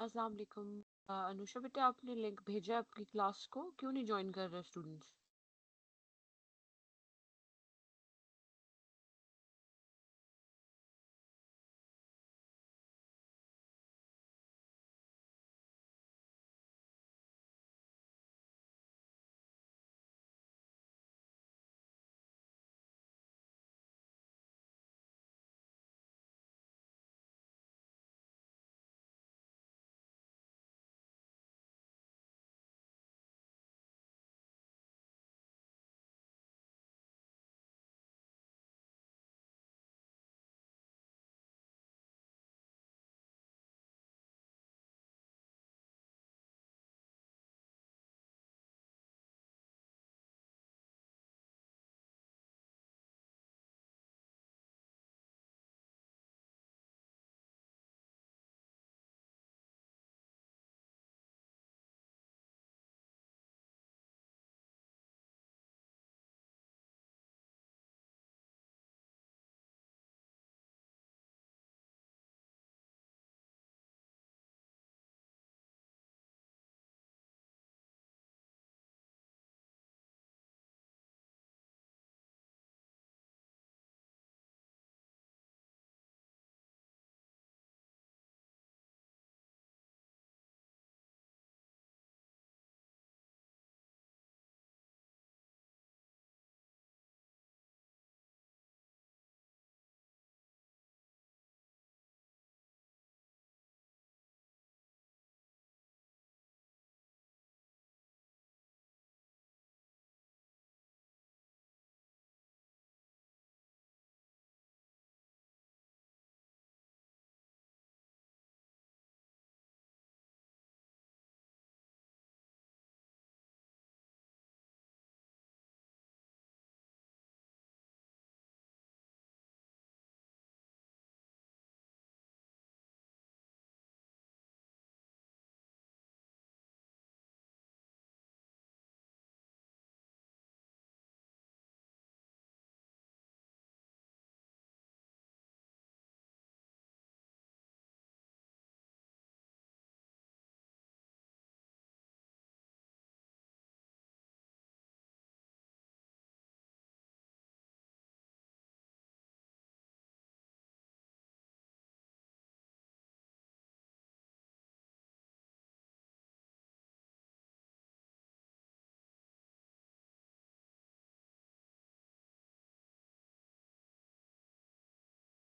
अस्सलाम वालेकुम। अनुषा बेटा, आपने लिंक भेजा है आपकी क्लास को, क्यों नहीं ज्वाइन कर रहे students?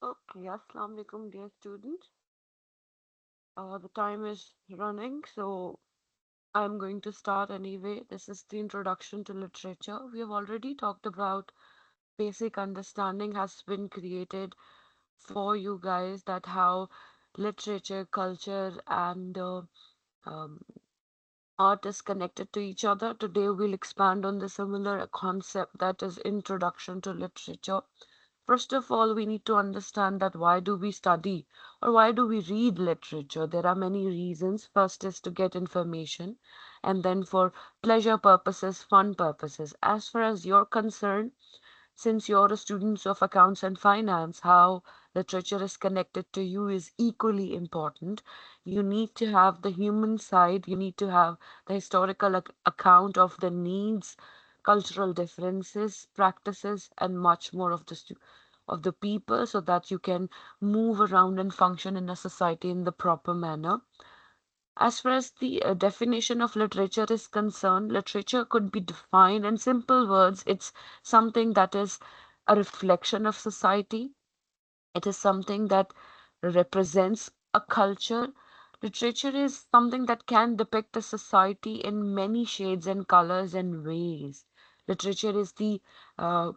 Okay, assalamu alaikum, dear students. The time is running, so I'm going to start anyway. This is the introduction to literature. We have already talked about basic understanding has been created for you guys that how literature, culture, and um, art is connected to each other. Today we'll expand on the similar concept that is introduction to literature. First of all, we need to understand that why do we study or why do we read literature? There are many reasons. First is to get information, and then for pleasure purposes, fun purposes. As far as you're concerned, since you're a student of accounts and finance, how literature is connected to you is equally important. You need to have the human side, you need to have the historical account of the needs, cultural differences, practices, and much more of of the people so that you can move around and function in a society in the proper manner. As far as the definition of literature is concerned, literature could be defined in simple words. It's something that is a reflection of society. It is something that represents a culture. Literature is something that can depict a society in many shades and colors and ways. Literature is the uh,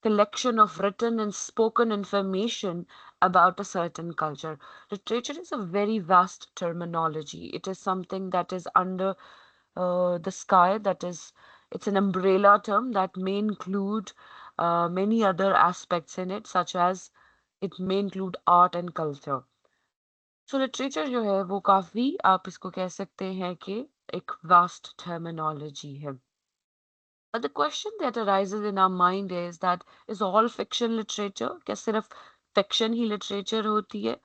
collection of written and spoken information about a certain culture. Literature is a very vast terminology. It is something that is under the sky, it's an umbrella term that may include many other aspects in it, such as it may include art and culture. So literature जो है वो काफी आप इसको कह सकते हैं कि एक वास्ट टर्मिनोलॉजी है. But the question that arises in our mind is that is all fiction literature? क्या सिर्फ fiction ही literature होती है?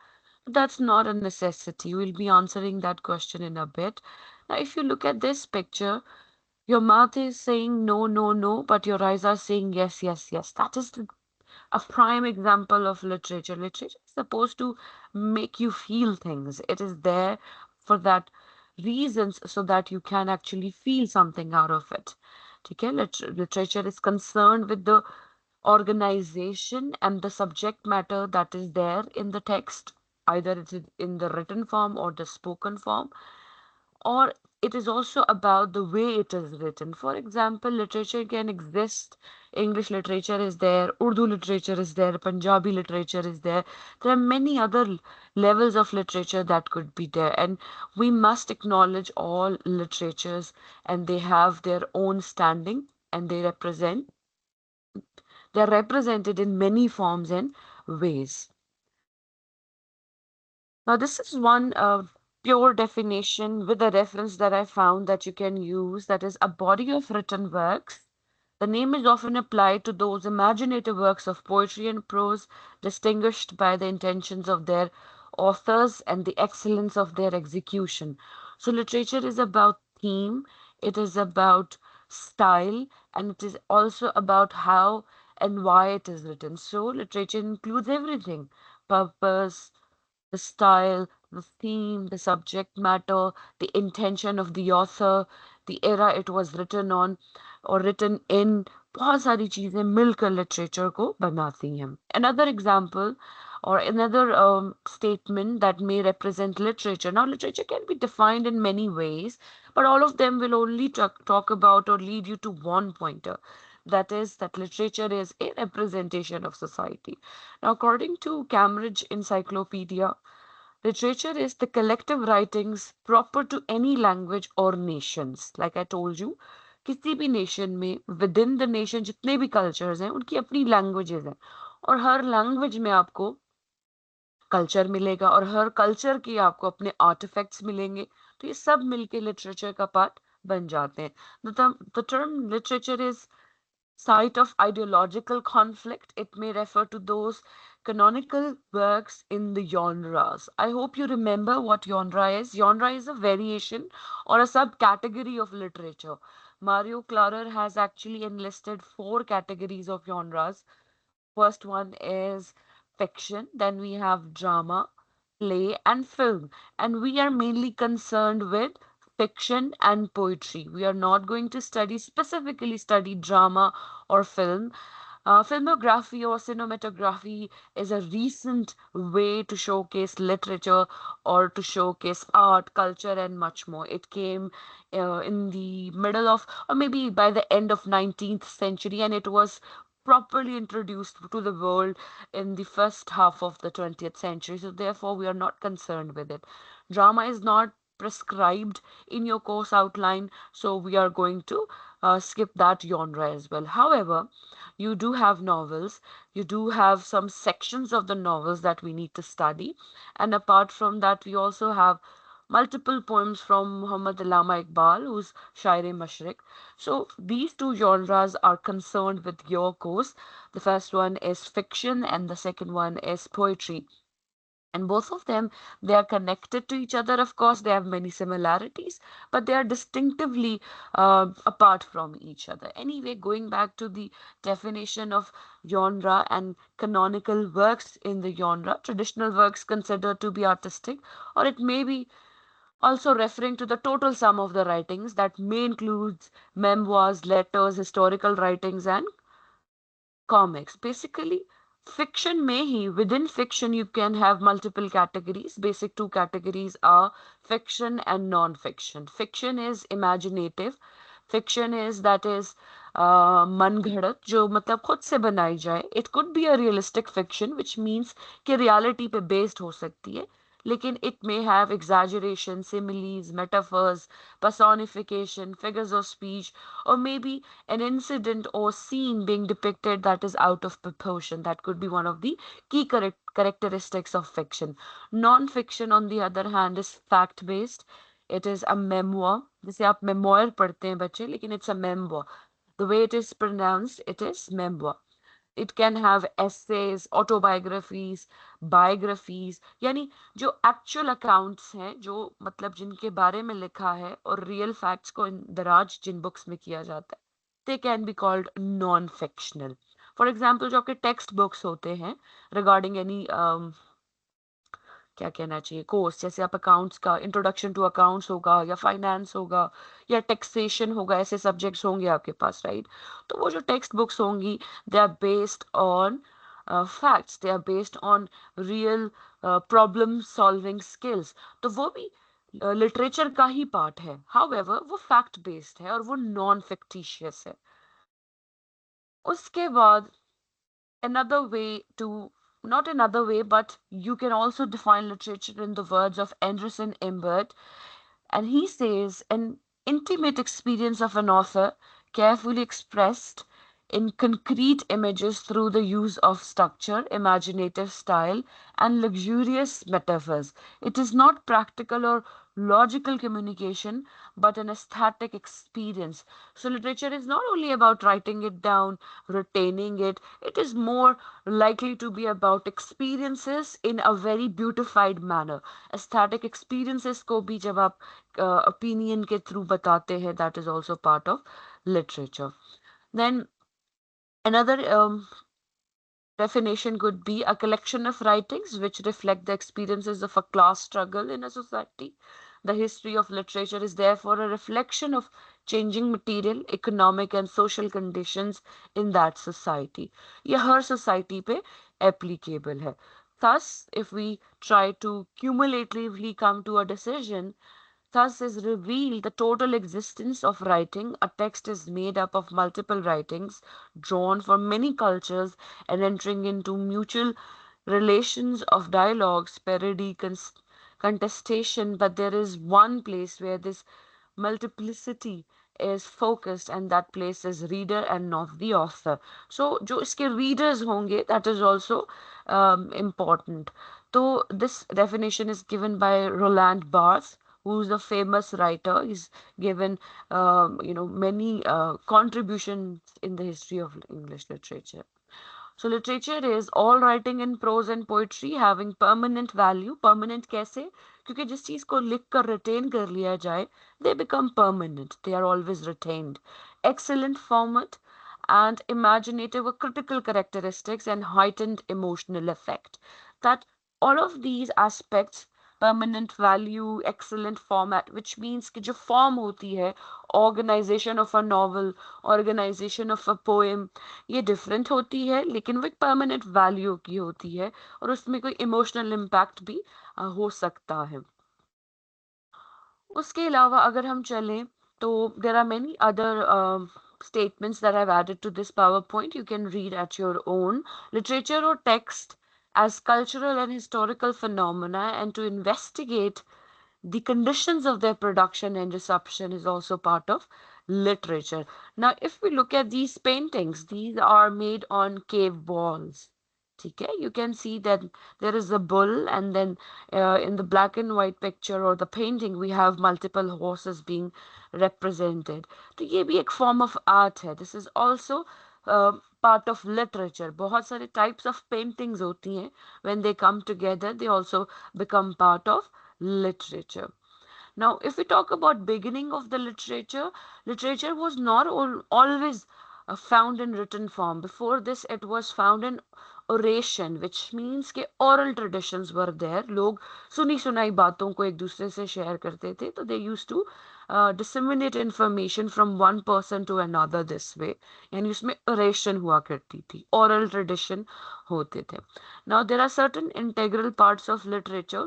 That's not a necessity. We'll be answering that question in a bit. Now, if you look at this picture, your mouth is saying no, no, no, but your eyes are saying yes, yes, yes. That is a prime example of literature. Literature is supposed to make you feel things. It is there for that reasons so that you can actually feel something out of it. Okay, literature is concerned with the organization and the subject matter that is there in the text, either it is in the written form or the spoken form, or it is also about the way it is written. For example, literature can exist. English literature is there, Urdu literature is there, Punjabi literature is there. There are many other levels of literature that could be there, and we must acknowledge all literatures, and they have their own standing, and they're represented in many forms and ways. Now, this is one pure definition with a reference that I found that you can use, that is a body of written works. The name is often applied to those imaginative works of poetry and prose, distinguished by the intentions of their authors and the excellence of their execution. So, literature is about theme, it is about style, and it is also about how and why it is written. So, literature includes everything: purpose, the style, the theme, the subject matter, the intention of the author, the era it was written on or written in. बहुत सारी चीजें मिलकर literature को बनाती हैं. Another example or another statement that may represent literature. Now, literature can be defined in many ways, but all of them will only talk about or lead you to one pointer. That is, that literature is a representation of society. Now, according to Cambridge Encyclopedia, literature is the collective writings proper to any language or nations. Like I told you, किसी भी nation में with in the nation जितने भी cultures हैं उनकी अपनी languages हैं, और हर लैंग्वेज में आपको कल्चर मिलेगा और हर कल्चर की आपको अपने आर्टिफैक्ट्स मिलेंगे, तो ये सब मिलके लिटरेचर का पार्ट बन जाते हैं. The term literature is site of ideological conflict. It may refer to those canonical works in the genres. I hope you remember what genre is. Genre is a variation or a subcategory of literature. Mario Clarer has actually enlisted four categories of genres. First one is fiction, then we have drama, play, and film. And we are mainly concerned with fiction and poetry. We are not going to specifically study drama or film. Filmography or cinematography is a recent way to showcase literature or to showcase art, culture, and much more. It came in the middle of, or maybe by the end of 19th century, and it was properly introduced to the world in the first half of the 20th century. So therefore, we are not concerned with it. Drama is not prescribed in your course outline, so we are going to skip that genre as well. However, you do have novels, you do have some sections of the novels that we need to study, and apart from that, we also have multiple poems from Muhammad Allama Iqbal, who's Shair-e Mashriq. So these two genres are concerned with your course. The first one is fiction, and the second one is poetry, and both of them, they are connected to each other. Of course, they have many similarities, but they are distinctively apart from each other. Anyway, going back to the definition of genre and canonical works in the genre, traditional works considered to be artistic, or it may be also referring to the total sum of the writings that may include memoirs, letters, historical writings, and comics. Basically, fiction may he within fiction you can have multiple categories. Basic two categories are fiction and non-fiction. Fiction is imaginative. Fiction is that is मन घड़त जो मतलब खुद से बनाई जाए. It could be a realistic fiction, which means कि reality पे based हो सकती है. लेकिन it may have exaggeration, similes, metaphors, personification, figures of speech, or maybe an incident or scene being depicted that is out of proportion. That could be one of the key characteristics of fiction. Non-fiction, on the other hand, is fact-based. It is a memoir. जैसे आप memoir पढ़ते हैं बच्चे, लेकिन it's a memoir. The way it is pronounced, it is memoir. It can have essays, autobiographies, biographies, यानी जो actual accounts हैं, जो मतलब जिनके बारे में लिखा है और real facts को इंदराज जिन books में किया जाता है, they can be called non-fictional. For example, जो आपके text books होते हैं regarding any क्या कहना चाहिए कोर्स, जैसे आप अकाउंट्स का इंट्रोडक्शन टू अकाउंट्स होगा या फाइनेंस होगा या टैक्सेशन होगा, ऐसे सब्जेक्ट्स होंगे आपके पास, राइट? तो वो जो टेक्स्ट बुक्स होंगी, they are based on facts, they are based on real problem solving skills, तो वो भी लिटरेचर का ही पार्ट है। हाउएवर वो फैक्ट बेस्ड है और वो नॉन फिक्टिशियस है। उसके बाद another way to not another way, but you can also define literature in the words of Anderson Imbert, and he says an intimate experience of an author carefully expressed in concrete images through the use of structure, imaginative style, and luxurious metaphors. It is not practical or logical communication, but an aesthetic experience. So, literature is not only about writing it down, retaining it, it is more likely to be about experiences in a very beautified manner. Aesthetic experiences को भी जब आप opinion के through बताते हैं, that is also part of literature. Then another definition could be a collection of writings which reflect the experiences of a class struggle in a society. The history of literature is therefore a reflection of changing material, economic and social conditions in that society. ये हर society पे applicable है. Thus, if we try to cumulatively come to a decision, thus is revealed the total existence of writing. A text is made up of multiple writings drawn from many cultures and entering into mutual relations of dialogues, parody, contestation, but there is one place where this multiplicity is focused, and that place is reader and not the author. So जो इसके readers होंगे, that is also important. So this definition is given by Roland Barthes, who's a famous writer. He's given many contributions in the history of English literature. So literature is all writing in prose and poetry having permanent value. Permanent कैसे? क्योंकि जिस चीज को लिख कर retain कर लिया जाए, they become permanent. They are always retained. Excellent format and imaginative or critical characteristics and heightened emotional effect. That all of these aspects, permanent value, excellent format, which means कि जो form होती है, organization of a novel, organization of a poem, ये different होती है, लेकिन वो एक परमानेंट वैल्यू की होती है और उसमें कोई इमोशनल इम्पैक्ट भी हो सकता है। उसके अलावा अगर हम चलें तो there are many other statements that I've added to this PowerPoint. You can read at your own. Literature or text as cultural and historical phenomena, and to investigate the conditions of their production and reception is also part of literature. Now, if we look at these paintings, these are made on cave walls. Okay, you can see that there is a bull, and then in the black and white picture or the painting, we have multiple horses being represented. तो ये भी एक form of art है. This is also part of literature. बहुत सारे types of paintings होती हैं. When they come together, they also become part of literature. Now, if we talk about beginning of the literature, literature was not always found in written form. Before this, it was found in oration, which means कि oral traditions were there. लोग सुनी सुनाई बातों को एक दूसरे से share करते थे, तो they used to disseminate information from one person to another this way. यानी उसमें oration हुआ करती थी, oral tradition होते थे. Now, there are certain integral parts of literature.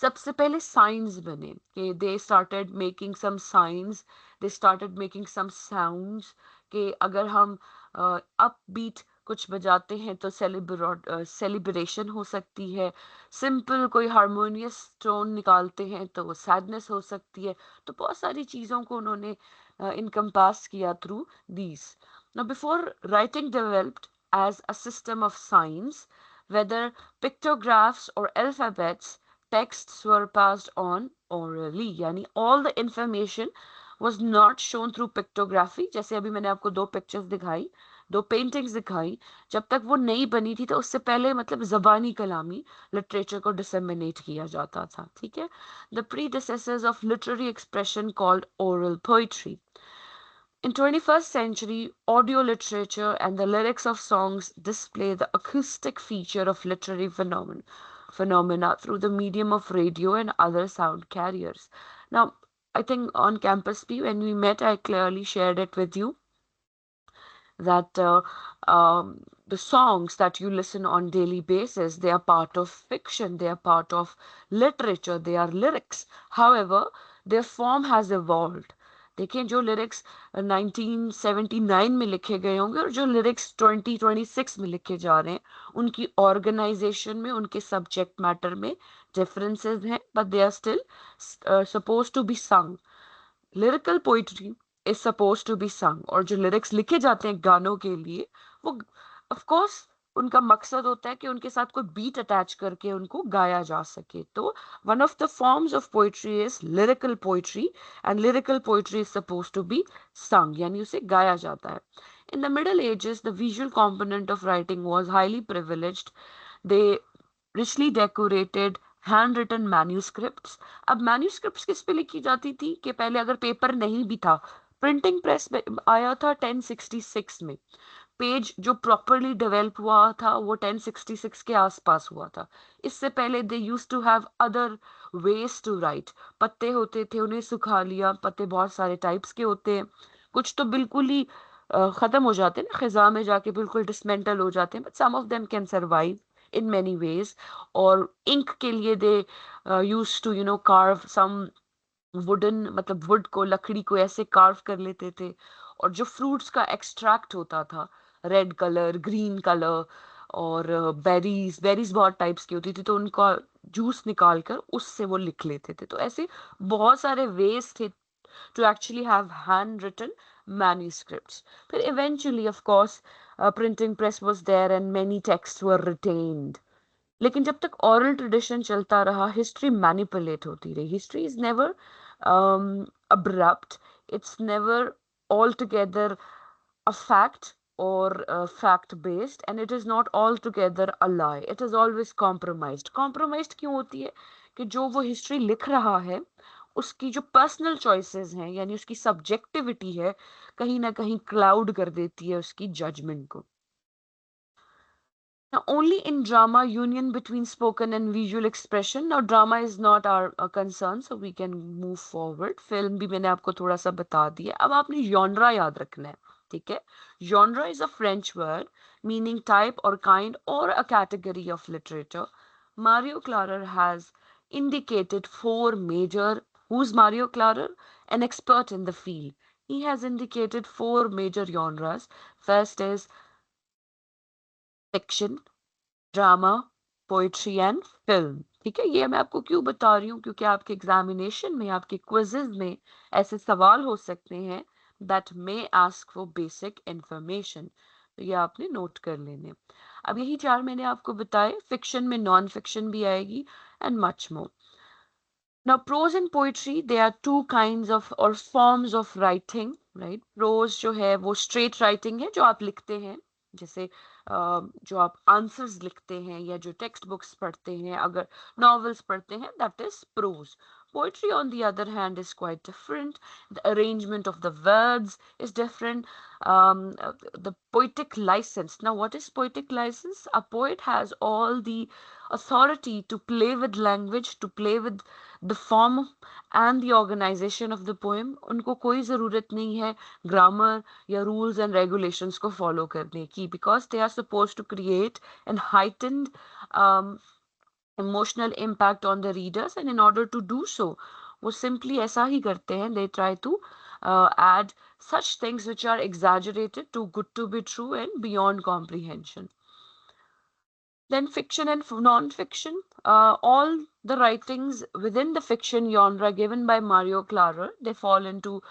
सबसे पहले साइंस बने कि they started making some science, they started making some sounds कि अगर हम अपबीट कुछ बजाते हैं तो सेलिब्रेशन हो सकती है, सिंपल कोई हारमोनियस टोन निकालते हैं तो वो सैडनेस हो सकती है। तो बहुत सारी चीज़ों को उन्होंने इनकम्पास किया through these. Now before writing developed as a system of signs, whether pictographs or alphabets, texts were passed on orally, यानी all the information was not shown through pictography. जैसे अभी मैंने आपको दो पिक्चर्स दिखाई, दो पेंटिंग्स दिखाई, जब तक वो नहीं बनी थी तो उससे पहले मतलब जबानी कलामी लिटरेचर को डिसेमिनेट किया जाता था, ठीक है. The predecessors of literary expression called oral poetry. In 21st century, audio literature and the lyrics of songs display the acoustic feature of literary phenomena through the medium of radio and other sound carriers. Now, I think on campus P, when we met, I clearly shared it with you that the songs that you listen on daily basis, they are part of fiction, they are part of literature, they are lyrics. However, their form has evolved. देखें, जो lyrics 1979 में लिखे गए होंगे और जो lyrics 2026 में लिखे जा रहे हैं, उनकी ऑर्गेनाइजेशन में, उनके सब्जेक्ट मैटर में डिफरेंसेस हैं, but they are still suppose to be sung. Lyrical poetry is suppose to be sung, और जो लिरिक्स लिखे जाते हैं गानों के लिए, वो ऑफ कोर्स उनका मकसद होता है कि उनके साथ कोई बीट अटैच करके उनको गाया जा सके. तो one of the forms of poetry is lyrical poetry, and lyrical poetry is suppose to be sung, यानी उसे गाया जाता है. In the Middle Ages, the visual component of writing was highly privileged. They richly decorated handwritten manuscripts. अब manuscripts किस पे लिखी जाती थी कि पहले अगर पेपर नहीं भी था, प्रिंटिंग प्रेस आया था 1066 में. पेज जो प्रॉपरली डेवलप हुआ था वो 1066 के आसपास हुआ था. इससे पहले they use to have other ways to write. पत्ते होते थे, उन्हें सुखा लिया. पत्ते बहुत सारे टाइप्स के होते हैं, कुछ तो बिल्कुल ही खत्म हो जाते हैं ना, खिजा में जाके बिल्कुल डिसमेंटल हो जाते हैं, but some of them can survive in many ways. और इंक के लिए they use to carve some wooden, मतलब वुड को, लकड़ी को ऐसे कार्व कर लेते थे. और जो फ्रूट्स का एक्सट्रैक्ट होता था, रेड कलर, ग्रीन कलर, और बेरीज बेरीज बहुत टाइप्स की होती थी, तो उनका जूस निकाल कर उससे वो लिख लेते थे. तो ऐसे बहुत सारे वेज थे to actually have handwritten manuscripts. But eventually, of course, printing press was there and many texts were retained. लेकिन जब तक oral tradition चलता रहा, history manipulate होती रही. History is never abrupt. It's never altogether a fact or fact based, and it is not altogether a lie. It is always compromised. Compromised क्यों होती है? कि जो वो हिस्ट्री लिख रहा है, उसकी जो पर्सनल चॉइसेस हैं, यानी उसकी सब्जेक्टिविटी है, कहीं ना कहीं क्लाउड कर देती है उसकी जजमेंट को. Now, only in drama, union between spoken and visual expression. Now, drama is not our concern, so we can move forward. Film भी मैंने आपको थोड़ा सा बता दिया. अब आपने genre याद रखना है, ठीक है? Genre is a French word meaning type or kind or a category of literature. Mario Clarer has indicated four major. Who's Mario Clarer? An expert in the field. He has indicated four major genres. First is fiction, drama, poetry and film. ठीक है, ये मैं आपको क्यों बता रही हूँ, क्योंकि आपके एग्जामिनेशन में, आपके क्विजेज में ऐसे सवाल हो सकते हैं that may ask for basic information. तो ये आपने नोट कर लेने. अब यही चार मैंने आपको बताए. फिक्शन में नॉन फिक्शन भी आएगी and much more. Now, prose and poetry, there are two kinds of or forms of writing, right? Prose जो है वो straight writing है, जो आप लिखते हैं, जैसे जो आप आंसर्स लिखते हैं या जो टेक्स्ट बुक्स पढ़ते हैं, अगर novels पढ़ते हैं, that is prose. Poetry, on the other hand, is quite different. The arrangement of the words is different. The poetic license. Now, what is poetic license? A poet has all the authority to play with language, to play with the form and the organization of the poem. उनको कोई ज़रूरत नहीं है grammar या rules and regulations को follow करने की, because they are supposed to create an heightened um, emotional impact on the readers, and in order to do so, वो simply ऐसा ही करते हैं. They try to add such things which are exaggerated, too good to be true and beyond comprehension. Then fiction and non-fiction. All the writings within the fiction genre given by Mario Clarer, they fall into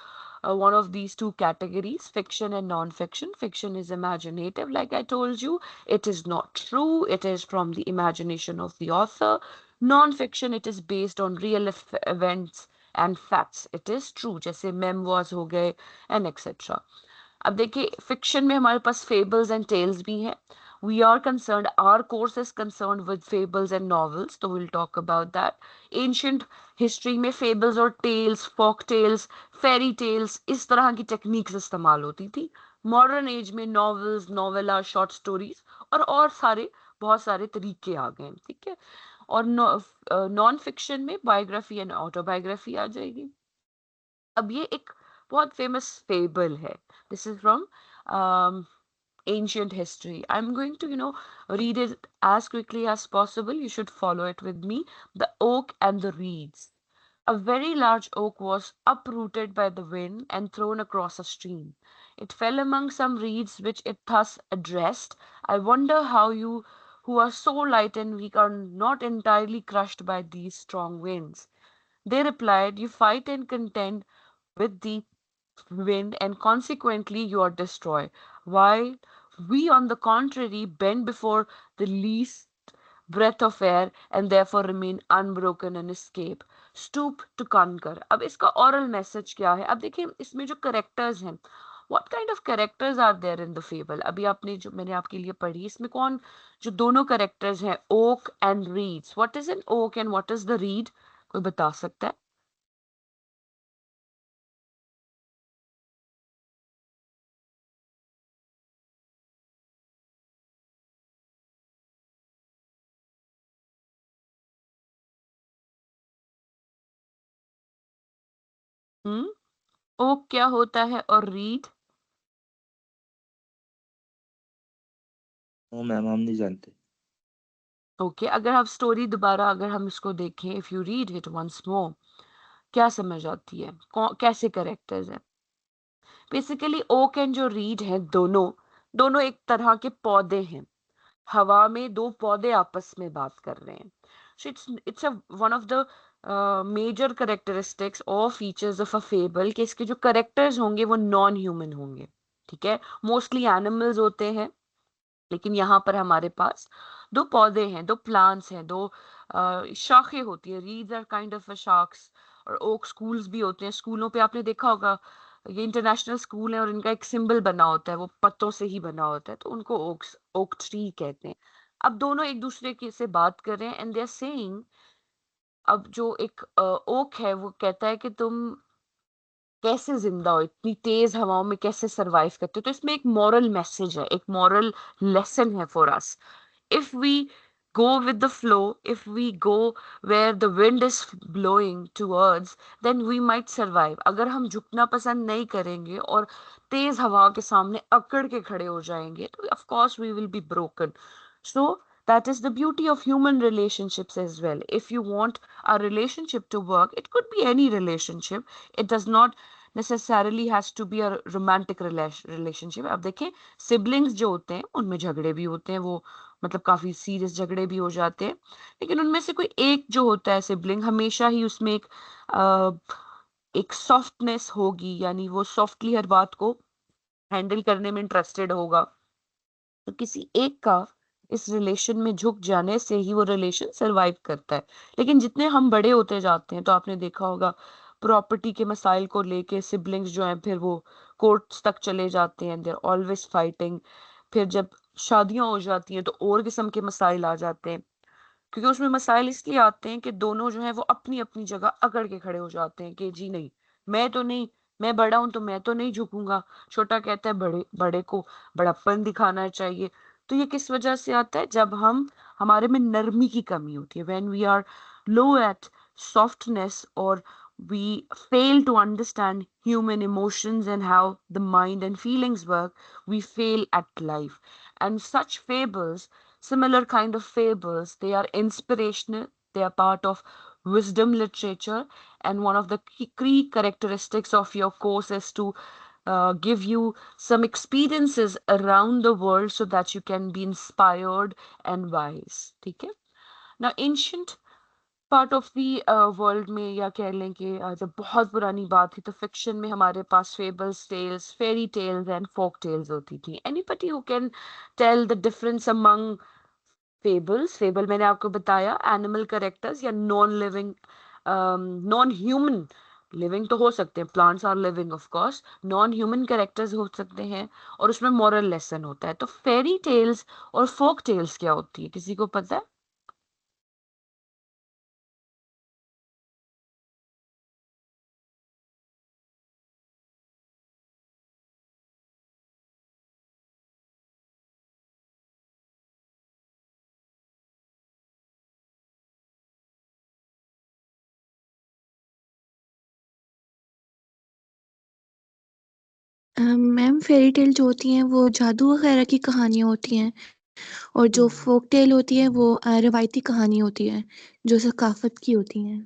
one of these two categories, fiction and non-fiction. Fiction is imaginative, like I told you. It is not true. It is from the imagination of the author. Non-fiction, it is based on real events and facts. It is true, जैसे memoirs हो गए and etc. अब देखिए fiction में हमारे पास fables and tales भी हैं. We are concerned, our course is concerned with fables and novels, so we'll talk about that. Ancient history में fables और tales, folk tales, fairy tales इस तरह की टेक्निक्स इस्तेमाल होती थी. मॉडर्न एज में नॉवेल्स, नोवेला, शॉर्ट स्टोरीज और सारे बहुत सारे तरीके आ गए हैं. ठीक है. और नॉन फिक्शन में बायोग्राफी एंड ऑटोबायोग्राफी आ जाएगी. अब ये एक बहुत फेमस फेबल है. This is from ancient history. I'm going to, read it as quickly as possible. You should follow it with me. The oak and the reeds. A very large oak was uprooted by the wind and thrown across a stream. It fell among some reeds, which it thus addressed: I wonder how you, who are so light and weak, are not entirely crushed by these strong winds. They replied, You fight and contend with the wind, and consequently you are destroyed, while we, on the contrary, bend before the least breath of air and therefore remain unbroken and escape. Stoop to conquer. अब इसका oral message क्या है? अब देखिए इसमें जो characters हैं, what kind of characters are there in the fable? अभी आपने जो मैंने आपके लिए पढ़ी, इसमें कौन जो दोनों characters हैं, oak and reeds. What is an oak and what is the reed? कोई बता सकता है? हम्म. ओक क्या होता है और रीड? नो मैम, हम नहीं जानते. ओके, अगर आप स्टोरी दोबारा अगर हम इसको देखें, if you read it once more, क्या समझ आती है? कैसे कैरेक्टर्स हैं? बेसिकली ओक एंड जो रीड है, दोनों दोनों एक तरह के पौधे हैं. हवा में दो पौधे आपस में बात कर रहे हैं. So it's a one of the major characteristics और फीचर्स ऑफ अ फेबल कि इसके जो करेक्टर्स होंगे वो नॉन ह्यूमन होंगे. ठीक है. मोस्टली एनिमल्स होते हैं, लेकिन यहाँ पर हमारे पास दो पौधे हैं, दो प्लांट्स हैं, दो शाखें होती है. Reeds are kind of a शाख्स. और ओक स्कूल्स भी होते हैं. स्कूलों पे आपने देखा होगा, ये इंटरनेशनल स्कूल है और इनका एक सिंबल बना होता है, वो पत्तों से ही बना होता है, तो उनको ओक ट्री कहते हैं. अब दोनों एक दूसरे के से बात कर रहे हैं एंड दे आर सेइंग. अब जो एक ओक है वो कहता है कि तुम कैसे जिंदा हो, इतनी तेज हवाओं में कैसे सरवाइव करते हो. तो इसमें एक मॉरल मैसेज है, एक मॉरल लेसन है for us. If we go with the flow, if we go where the wind is blowing towards, then we might survive. अगर हम झुकना पसंद नहीं करेंगे और तेज हवा के सामने अकड़ के खड़े हो जाएंगे, तो of course we will be broken. So that is the beauty of human relationships as well. If you want a relationship to work, it could be any relationship. It does not necessarily has to be a romantic relationship. अब देखें, siblings जो होते हैं उनमें झगड़े भी होते हैं, वो मतलब काफी सीरियस झगड़े भी हो जाते हैं, लेकिन उनमें से कोई एक जो होता है सिबलिंग, हमेशा ही उसमें अ, एक सॉफ्टनेस होगी, यानी वो सॉफ्टली हर बात को हैंडल करने में इंटरेस्टेड होगा. तो किसी एक का इस रिलेशन में झुक जाने से ही वो रिलेशन सरवाइव करता है. लेकिन जितने हम बड़े होते जाते हैं, तो आपने देखा होगा प्रॉपर्टी के मसाइल को लेके सिबलिंग्स जो हैं फिर वो कोर्ट्स तक चले जाते हैं. They are always fighting. फिर जब शादियां हो जाती हैं तो और किस्म के मसाइल आ जाते हैं, क्योंकि उसमें मसाइल इसलिए आते हैं कि दोनों जो है वो अपनी अपनी जगह अकड़ के खड़े हो जाते हैं कि जी नहीं, मैं तो नहीं, मैं बड़ा हूं तो मैं तो नहीं झुकूंगा. छोटा कहता है बड़े बड़े को बड़प्पन दिखाना चाहिए. तो ये किस वजह से आता है? जब हम हमारे में नरमी की कमी होती है, when we are low at softness, और we fail to understand human emotions and how the mind and feelings work, we fail at life. And such fables, similar kind of fables, they are inspirational, they are part of wisdom literature. And one of the key characteristics of your course is to give you some experiences around the world so that you can be inspired and wise. ठीक है. Now ancient part of the world में, या कह लें कि जब बहुत पुरानी बात थी, तो फिक्शन में हमारे पास fables, tales, fairy tales and folk tales होती थी. Anybody who can tell the difference among fables? Fable मैंने आपको बताया, एनिमल कैरेक्टर्स या non living, non human living तो हो सकते हैं, plants are living of course, non human characters हो सकते हैं, और उसमें मॉरल लेसन होता है। तो फेरी टेल्स और फोक टेल्स क्या होती है, किसी को पता है? मैम फेरी टेल जो होती हैं वो जादू वगैरह की कहानियाँ होती हैं, और जो फोक टेल होती है वो रवायती कहानी होती है जो सकाफत की होती हैं।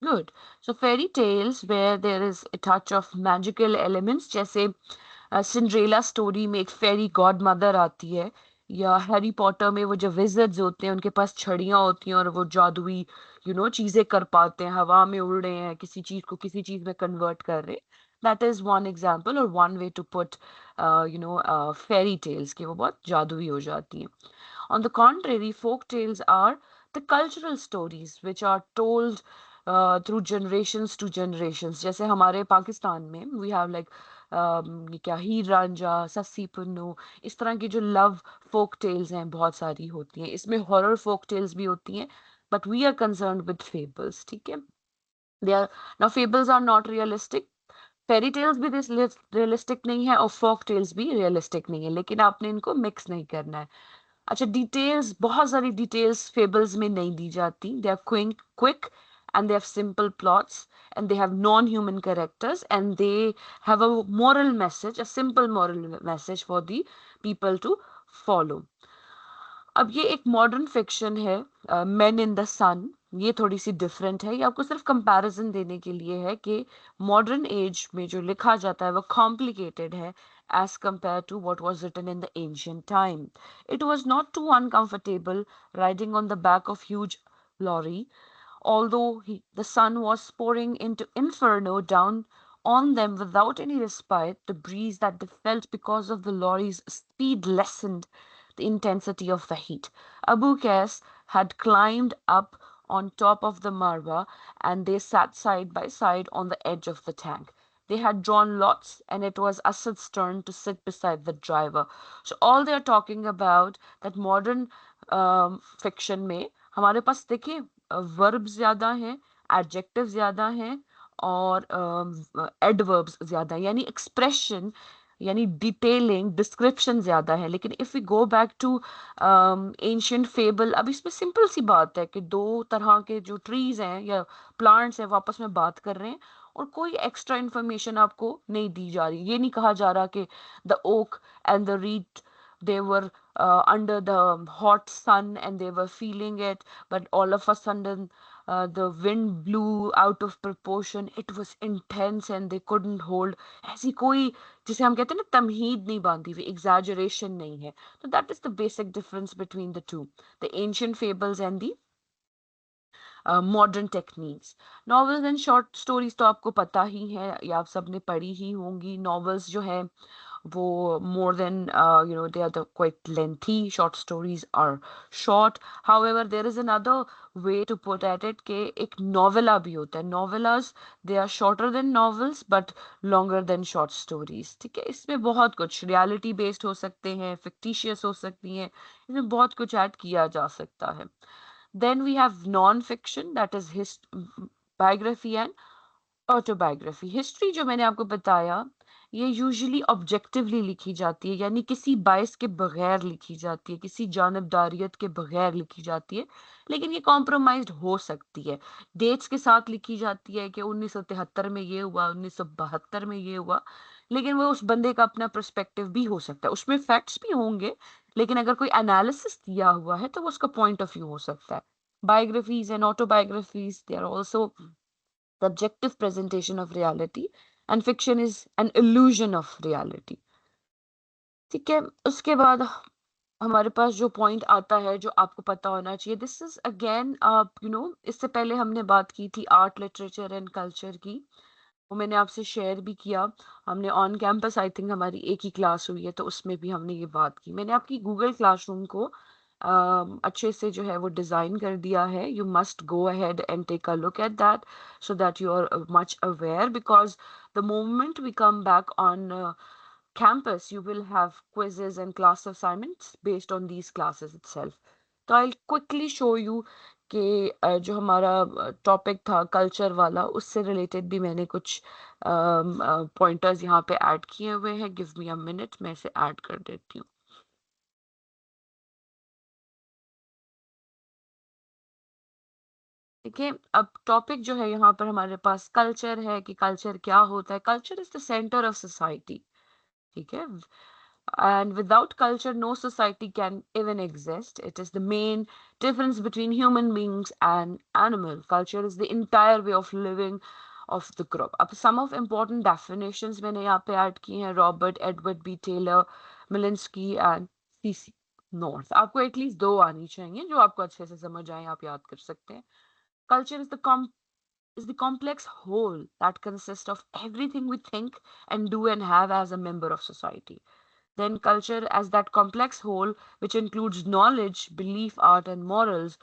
Good. So fairy tales where there is a touch of magical elements, जैसे सिंड्रेला स्टोरी में एक फेरी गॉड मदर आती है, या हैरी पॉटर में वो जो विजर्ड्स होते हैं उनके पास छड़ियां होती हैं और वो जादुई चीजें कर पाते हैं, हवा में उड़ रहे हैं, किसी चीज को किसी चीज में कन्वर्ट कर रहे हैं। दैट इज वन एग्जाम्पल और one way to put fairy tales के वो बहुत जादुई हो जाती हैं। On the contrary, folk tales are the cultural stories which are told through generations to generations. जैसे हमारे पाकिस्तान में we have like ये क्या हीर रांझा, सस्सी पुन्नू, इस तरह की जो लव folk tales हैं बहुत सारी होती हैं। इसमें हॉरर folk tales भी होती हैं, but we are concerned with fables, ठीक है? They are now fables are not realistic. Fairy tales भी रियलिस्टिक नहीं है और फोक टेल्स भी रियलिस्टिक नहीं है, लेकिन आपने इनको मिक्स नहीं करना है। अच्छा, डिटेल्स, बहुत सारी डिटेल्स फेबल्स में नहीं दी जाती। They are quick and they have simple plots and they have non-human characters and they have a moral message, a simple moral message for the people to follow. अब ये एक modern fiction है, main in the सन। ये थोड़ी सी different है, ये आपको सिर्फ कंपैरिजन देने के लिए है कि मॉडर्न एज में जो लिखा जाता है वो कॉम्प्लिकेटेड है as compared to what was written in the ancient time. It was not too uncomfortable riding on the back of huge lorry, although the sun was pouring into inferno down on them without any respite. The breeze that they felt because of the lorry's speed lessened the intensity of the heat. Abu Qais had climbed up on top of the Marwa and they sat side by side on the edge of the tank. They had drawn lots and it was Asad's turn to sit beside the driver. So all they are talking about that modern fiction में हमारे पास देखिए verb ज्यादा हैं, adjective ज्यादा हैं, और adverbs ज्यादा हैं, यानी एक्सप्रेशन, यानी डिटेलिंग, डिस्क्रिप्शन ज्यादा है। लेकिन if we go back to ancient fable, अब इसमें सिंपल सी बात है कि दो तरह के जो ट्रीज हैं या प्लांट्स हैं वो आपस में बात कर रहे हैं और कोई एक्स्ट्रा इंफॉर्मेशन आपको नहीं दी जा रही। ये नहीं कहा जा रहा कि the oak and the read, they were under the hot sun and they were feeling it, but all of a sudden the wind blew out of proportion. It was intense and they couldn't hold. ऐसी कोई, जिसे हम कहते हैं ना, तमहीद नहीं बांधी हुई, एग्जैजरेशन नहीं है। तो that is the basic difference between the two, the ancient fables and the modern techniques. Novels and short stories तो आपको पता ही है या आप सबने पढ़ी ही होंगी। नॉवेल्स जो है वो more than they are the quite lengthy. Short stories are short. However, there is another way to put at it कि एक novella भी होता है। novellas, they are shorter than novels but longer than short stories, ठीक है? इसमें बहुत कुछ reality based हो सकते हैं, fictitious हो सकती हैं, इसमें बहुत कुछ ऐड किया जा सकता है। Then we have non-fiction, that is biography and autobiography. History जो मैंने आपको बताया, ये यूजुअली ऑब्जेक्टिवली लिखी जाती है, यानी किसी बायस के बगैर लिखी जाती है, किसी जानबदारियत के बगैर लिखी जाती है। लेकिन ये कॉम्प्रोमाइज्ड हो सकती है, डेट्स के साथ लिखी जाती है कि 1973 में ये हुआ, 1972 में ये हुआ, लेकिन वो उस बंदे का अपना पर्सपेक्टिव भी हो सकता है, उसमें फैक्ट्स भी होंगे, लेकिन अगर कोई एनालिसिस दिया हुआ है तो वो उसका पॉइंट ऑफ व्यू हो सकता है। Biographies and autobiographies, they are also subjective presentation of reality, and fiction is an illusion of reality, ठीक है? उसके बाद हमारे पास जो पॉइंट आता है जो आपको पता होना चाहिए, दिस इज अगेन इससे पहले हमने बात की थी आर्ट लिटरेचर एंड कल्चर की, वो मैंने आपसे शेयर भी किया। हमने ऑन कैंपस, आई थिंक हमारी एक ही क्लास हुई है तो उसमें भी हमने ये बात की। मैंने आपकी गूगल क्लासरूम को अच्छे से जो है वो डिज़ाइन कर दिया है. You must go ahead and take a look at that so that you are much aware, because the moment we come back on campus, you will have quizzes and class assignments based on these classes itself. तो I'll quickly show you कि जो हमारा topic था culture वाला, उससे related भी मैंने कुछ पॉइंटर्स यहाँ पे ऐड किए हुए हैं. गिव मी अ मिनट, मैं इसे ऐड कर देती हूँ. देखिए, अब टॉपिक जो है यहाँ पर हमारे पास कल्चर है कि कल्चर क्या होता है. Culture is the centre of society. ठीक है. And without culture, no society can even exist. It is the main difference between human beings and animal. Culture is the entire way of living of the group. अब some of important definitions मैंने यहाँ पे add की हैं. Robert Edward B Taylor, Milinski and CC North. आपको at least दो आनी चाहिए जो आपको अच्छे से समझ आए, आप याद कर सकते हैं. Culture is the complex whole that consists of everything we think and do and have as a member of society. Then culture as that complex whole, which includes knowledge, belief, art, and morals,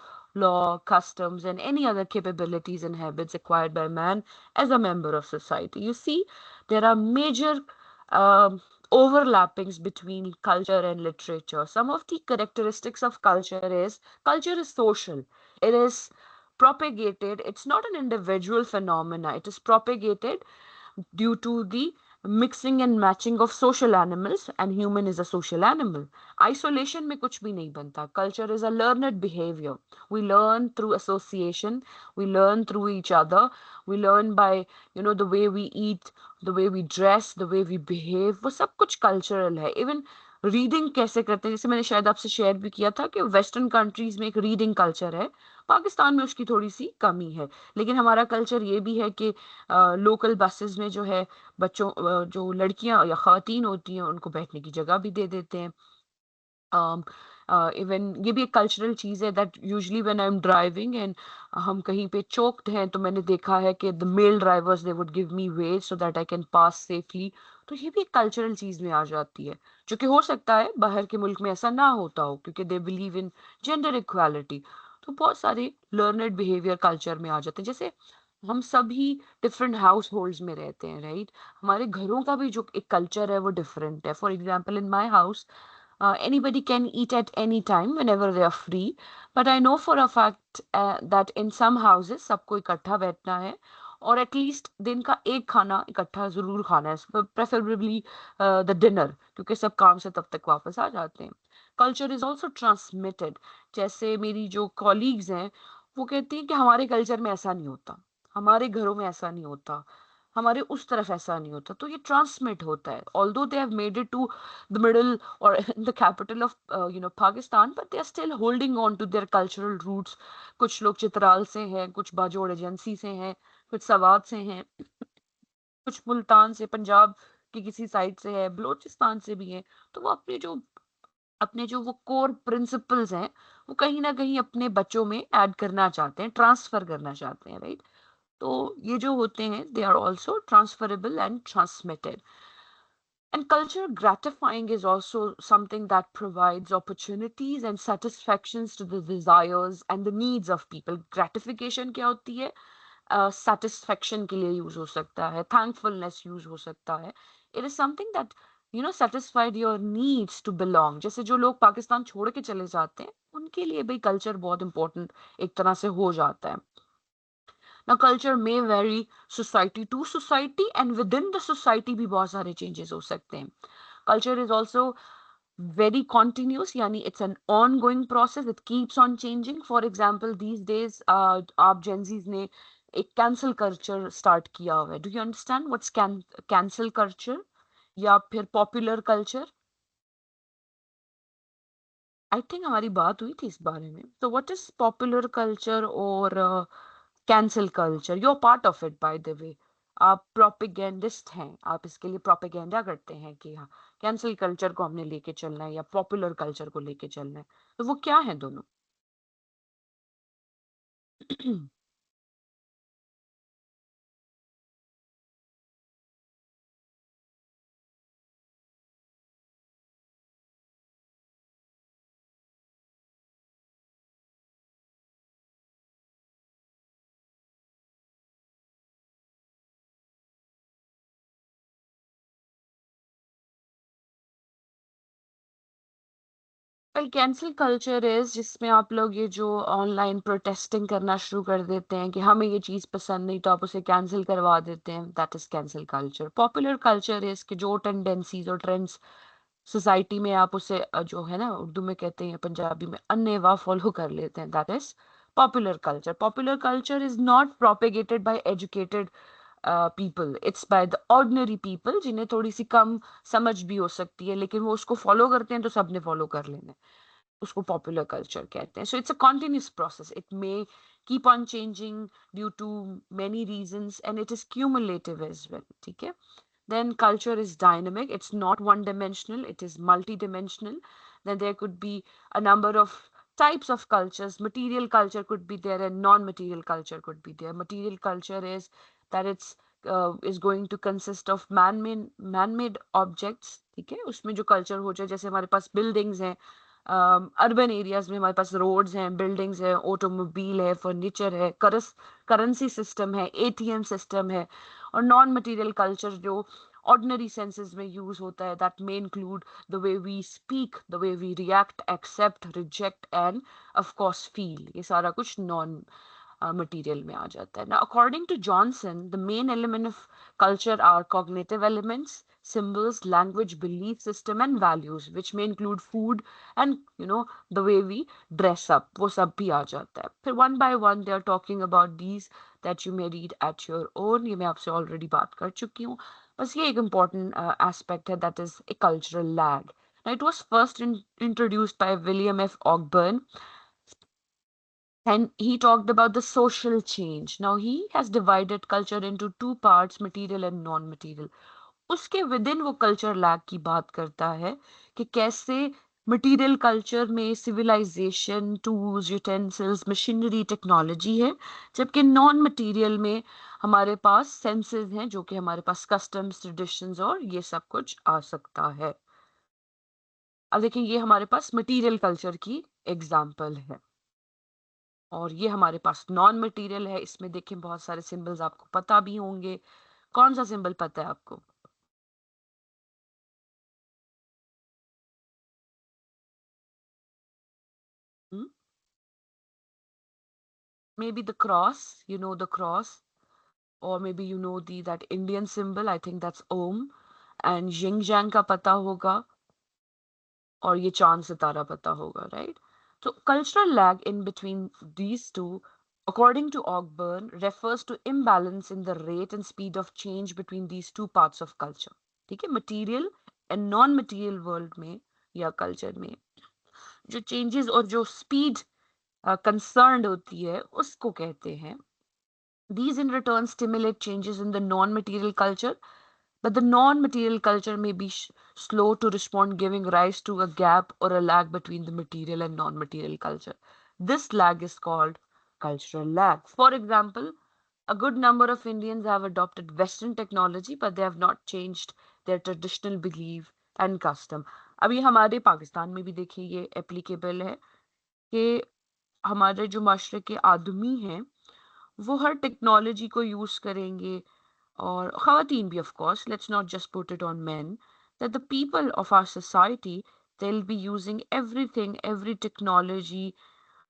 law, customs, and any other capabilities and habits acquired by man as a member of society. You see, there are major overlappings between culture and literature. Some of the characteristics of culture is social. It is propagated. It's not an individual phenomena. It is propagated due to the mixing and matching of social animals, and human is a social animal. Isolation में कुछ भी नहीं बनता. Culture is a learned behavior. We learn through association. We learn through each other. We learn by the way we eat, the way we dress, the way we behave. वो सब कुछ cultural है. Even reading कैसे करते हैं, जैसे मैंने शायद आपसे शेयर भी किया था कि वेस्टर्न कंट्रीज में एक रीडिंग कल्चर है. पाकिस्तान में उसकी थोड़ी सी कमी है. लेकिन हमारा कल्चर ये भी है कि लोकल बसेस में जो है बच्चों जो लड़कियां या खातन होती हैं उनको बैठने की जगह भी दे देते हैं. इवन ये भी एक कल्चरल चीज़ है that usually when I am driving and हम कहीं पे चोक्ड हैं, तो मैंने देखा है कि the male drivers they would give me way so that I can pass safely. तो ये भी एक कल्चरल चीज़ में आ जाती है, जो कि हो सकता है बाहर के मुल्क में ऐसा ना होता हो क्योंकि they believe in gender equality. तो बहुत सारे लर्नड बिहेवियर कल्चर में आ जाते हैं. जैसे हम सभी डिफरेंट हाउस होल्ड्स में रहते हैं, राइट. हमारे घरों का भी जो एक कल्चर है वो डिफरेंट है. For example in my house, anybody can eat at any time whenever they are free. But I know for a fact that in some houses सबको इकट्ठा बैठना है और एटलीस्ट दिन का एक खाना इकट्ठा जरूर खाना है, प्रेफरेबली द डिनर, क्योंकि सब काम से तब तक वापस आ जाते हैं. Culture is also transmitted. जैसे मेरी जो कॉलीग्स हैं वो कहती हैं कि हमारे कल्चर में ऐसा नहीं होता, हमारे घरों में ऐसा नहीं होता, हमारे उस तरफ ऐसा नहीं होता. तो ये ट्रांसमिट होता है. Although they have made it to the middle or in the capital of Pakistan, but they are still holding on to their cultural roots. कुछ लोग चित्राल से हैं, कुछ बाजोड़ एजेंसी से हैं, कुछ सवात से हैं, कुछ मुल्तान से, पंजाब की किसी साइड से है, बलोचिस्तान से भी है. तो वो अपने जो वो कोर प्रिंसिपल्स हैं वो कहीं ना कहीं अपने बच्चों में ऐड करना चाहते हैं, ट्रांसफर करना चाहते हैं, राइट. तो ये जो होते हैं they are also transferable and transmitted. And culture gratifying is also something that provides opportunities and satisfactions to the desires and the needs of people. Gratification क्या होती है? Satisfaction के लिए use हो सकता है, thankfulness use हो सकता है. It is something that satisfied your needs to belong. जैसे जो लोग पाकिस्तान छोड़ के चले जाते हैं उनके लिए भाई कल्चर बहुत इंपॉर्टेंट एक तरह से हो जाता है. Now culture may vary society to society, and within the society भी बहुत सारे changes हो सकते हैं. Culture is also very continuous, yani it's an ongoing process. It keeps on changing. For example, these days आप Gen Zs ने एक cancel culture start किया हुआ है. Do you understand what's cancel culture या फिर popular culture? आई थिंक हमारी बात हुई थी इस बारे में. तो व्हाट इज पॉपुलर कल्चर और cancel culture? You are part of it by the way. आप प्रोपेगेंडिस्ट हैं, आप इसके लिए प्रोपेगेंडा करते हैं कि हाँ कैंसल कल्चर को हमने लेके चलना है या पॉपुलर कल्चर को लेके चलना है. तो वो क्या है दोनों? वेल कैंसिल कल्चर इज जिसमें आप लोग ये जो ऑनलाइन प्रोटेस्टिंग करना शुरू कर देते हैं कि हमें ये चीज पसंद नहीं तो आप उसे कैंसिल करवा देते हैं, that is cancel culture. Popular culture is कि जो टेंडेंसीज और ट्रेंड्स सोसाइटी में आप उसे जो है ना उर्दू में कहते हैं पंजाबी में अन्नेवा फॉलो कर लेते हैं, that is popular culture. Popular culture is not propagated by educated people, it's by the ordinary people जिन्हें थोड़ी सी कम समझ भी हो सकती है लेकिन वो उसको फॉलो करते हैं तो सबने फॉलो कर लेना है, उसको पॉपुलर कल्चर कहते हैं। So it's a continuous process, it may keep on changing due to many reasons and it is cumulative as well, ठीक है। Then culture is dynamic, it's not one dimensional, it is multi-dimensional. Then there could be a number of types of cultures. Material culture could be there and non-material culture could be there. Material culture is that it's is going to consist of man-made objects, ठीक है। उसमें जो culture हो जाए, जैसे हमारे पास buildings हैं, अर्बन एरियाज में हमारे पास रोड्स हैं, बिल्डिंग्स हैं, ऑटोमोबाइल है, फर्नीचर है, करेंसी सिस्टम है, एटीएम सिस्टम है। और नॉन मटेरियल कल्चर जो ऑर्डिनरी सेंसेस में यूज होता है, that may include the way we speak, the way we react, accept, reject and of course feel, ये सारा कुछ नॉन material में आ जाता है। Now, according to Johnson, the main element of culture are cognitive elements, symbols, language, belief system, and values, which may include food and the way we dress up. वो सब भी आ जाता है। फिर one by one they are talking about these that you may read at your own. ये मैं आपसे already बात कर चुकी हूँ। बस ये एक important aspect है, that is a cultural lag. Now, it was first introduced by William F. Ogburn, and he talked about the social change. Now he has divided culture into two parts, material and non-material. उसके with in वो culture lag की बात करता है कि कैसे material culture में civilisation, tools, utensils, machinery, technology है, जबकि नॉन मटेरियल में हमारे पास सेंसेस हैं, जो कि हमारे पास कस्टम्स, ट्रेडिशंस और ये सब कुछ आ सकता है। अब देखिए, ये हमारे पास मटेरियल कल्चर की एग्जाम्पल है और ये हमारे पास नॉन मटेरियल है। इसमें देखें बहुत सारे सिंबल्स आपको पता भी होंगे। कौन सा सिंबल पता है आपको? Maybe the cross, you know the cross, or maybe you know the that Indian symbol, I think that's Om, and Yin Yang का पता होगा और ये चांद सितारा पता होगा, right? So cultural lag in between these two, according to Ogburn, refers to imbalance in the rate and speed of change between these two parts of culture. ठीक है, material and non-material world में या culture में जो changes और जो speed concerned होती है उसको कहते हैं। These in return stimulate changes in the non-material culture, but the non-material culture may be slow to respond, giving rise to a gap or a lag between the material and non-material culture. This lag is called cultural lag. For example, a good number of Indians have adopted Western technology, but they have not changed their traditional belief and custom. अभी हमारे पाकिस्तान में भी देखिए ये applicable है कि हमारे जो माशरे के आदमी हैं वो हर टेक्नोलॉजी को यूज करेंगे, और ख़वातीन भी, of course, let's not just put it on men, that the people of our society, they'll be using everything, every technology